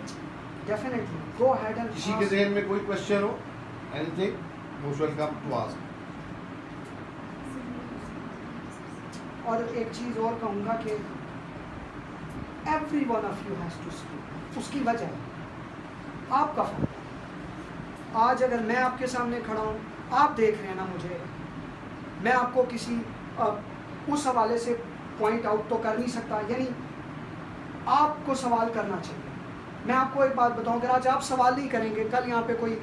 Definitely go ahead and. کسی کے ذہن میں کوئی کوشچن ہو, anything, most welcome to ask. اور ایک چیز اور کہوں گا کہ everyone of you has to speak. اس کی وجہ آپ کا فرق. آج اگر میں آپ کے سامنے کھڑا ہوں, آپ دیکھ رہے ہیں نا مجھے, میں آپ کو کسی اس حوالے سے پوائنٹ آؤٹ تو کر نہیں سکتا, یعنی آپ کو سوال کرنا چاہیے. میں آپ کو ایک بات بتاؤں, اگر آج آپ سوال نہیں کریں گے, کل یہاں پہ کوئی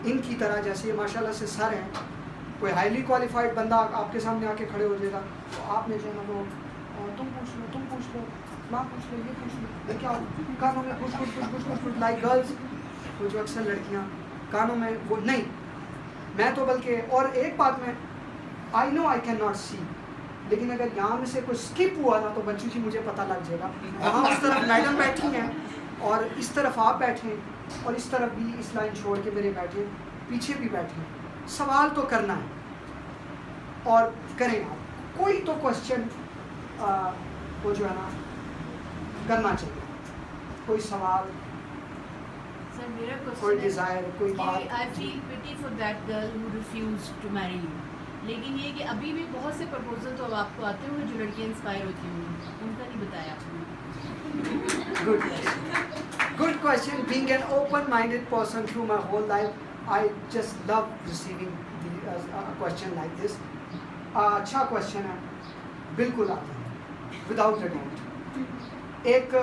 ان کی طرح جیسے ماشاء اللہ سے سر ہیں, کوئی ہائیلی کوالیفائڈ بندہ آپ کے سامنے آ کے کھڑے ہو جائے گا, تو آپ نے جو ہے نا وہ تم پوچھ لو, ماں پوچھ لو, یہ پوچھ لو, یہ کیا کانوں میں کچھ لائک گرلز, وہ جو اکثر لڑکیاں کانوں میں وہ نہیں. میں تو بلکہ, اور ایک بات میں آئی نو آئی کین ناٹ سی, لیکن اگر یہاں میں سے کوئی اسکپ ہوا نا تو بچی جی مجھے پتہ لگ جائے گا. وہاں اس طرف میڈم بیٹھی ہیں اور اس طرف آپ بیٹھے ہیں, اور اس طرف بھی اس لائن چھوڑ کے میرے بیٹھے, پیچھے بھی بیٹھے ہیں. سوال تو کرنا ہے, اور کریں آپ کوئی تو کوشچن وہ جو ہے نا کرنا چاہیے, کوئی سوال, سر میرا کوئی کوشچن ڈیزائر, کوئی بات. I feel pity for that girl who refuse to marry you, لیکن یہ کہ ابھی بھی بہت سے پرپوزل تو اب آپ کو آتے ہوئے جو لڑکیاں انسپائر ہوتی ہوں ان کا نہیں بتایا آپ نے. Good question. Being an open-minded person through my whole life, I just love receiving a question like this. اچھا question ہے, بالکل آتا ہے وداؤٹ اے ڈاؤٹ. ایک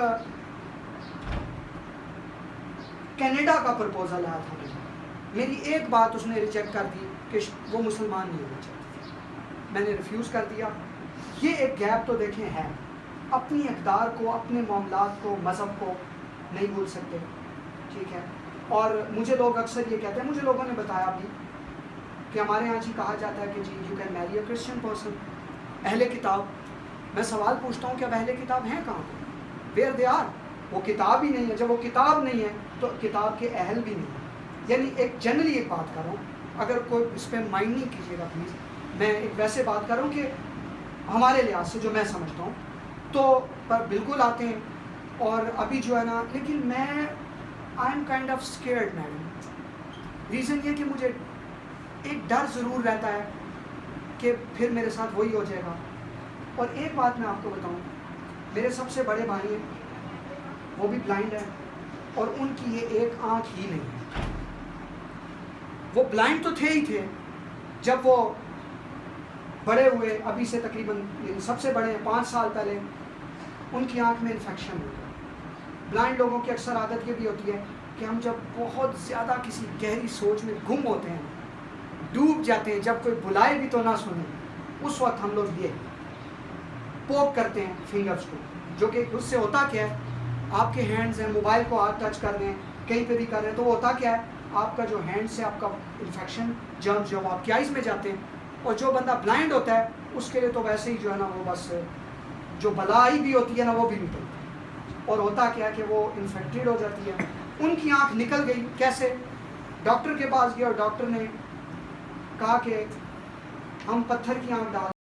کینیڈا کا پرپوزل آیا تھا, میری ایک بات اس نے ریجیکٹ کر دی کہ وہ مسلمان نہیں ہونا چاہتی, میں نے ریفیوز کر دیا. یہ ایک گیپ تو دیکھیں ہے, اپنی اقدار کو, اپنے معاملات کو, مذہب کو نہیں بھول سکتے, ٹھیک ہے. اور مجھے لوگ اکثر یہ کہتے ہیں, مجھے لوگوں نے بتایا بھی کہ ہمارے یہاں جی کہا جاتا ہے کہ جی یو کین میری اے کرسچن پرسن. اہل کتاب, میں سوال پوچھتا ہوں کہ اب اہل کتاب ہیں کہاں پہ, ویئر دے آر. وہ کتاب ہی نہیں ہے, جب وہ کتاب نہیں ہے تو کتاب کے اہل بھی نہیں ہیں. یعنی ایک جنرلی ایک بات کر رہا ہوں, اگر کوئی اس پہ مائنڈ نہیں کیجیے گا پلیز, میں ایک ویسے بات کر رہا ہوں کہ ہمارے لحاظ سے جو میں سمجھتا ہوں تو پر بالکل آتے ہیں. اور ابھی جو ہے نا, لیکن میں I am kind of scared madam. Reason یہ کہ مجھے ایک ڈر ضرور رہتا ہے کہ پھر میرے ساتھ وہی ہو جائے گا. اور ایک بات میں آپ کو بتاؤں, میرے سب سے بڑے بھائی ہیں, وہ بھی بلائنڈ ہیں, اور ان کی یہ ایک آنکھ ہی نہیں ہے. وہ بلائنڈ تو تھے ہی تھے جب وہ بڑے ہوئے, ابھی سے تقریباً سب سے بڑے 5 سال پہلے ان کی آنکھ میں انفیکشن ہو گیا. بلائنڈ لوگوں کی اکثر عادت یہ بھی ہوتی ہے کہ ہم جب بہت زیادہ کسی گہری سوچ میں گم ہوتے ہیں, ڈوب جاتے ہیں, جب کوئی بلائے بھی تو نہ سنیں, اس وقت ہم لوگ یہ پوک کرتے ہیں فنگرز کو, جو کہ اس سے ہوتا کیا ہے, آپ کے ہینڈز ہیں, موبائل کو ہاتھ ٹچ کر رہے ہیں, کہیں پہ بھی کر رہے ہیں, تو وہ ہوتا کیا ہے, آپ کا جو ہینڈ سے آپ کا انفیکشن جرم جو آپ کی آئیز میں جاتے ہیں. اور جو بندہ بلائنڈ ہوتا ہے اس کے لیے تو ویسے ہی جو ہے نا وہ بس جو بلائی بھی ہوتی ہے نا وہ بھی نکلتی ہے. اور ہوتا کیا ہے کہ وہ انفیکٹڈ ہو جاتی ہے. ان کی آنکھ نکل گئی کیسے, ڈاکٹر کے پاس گیا اور ڈاکٹر نے کہا کہ ہم پتھر کی آنکھ ڈال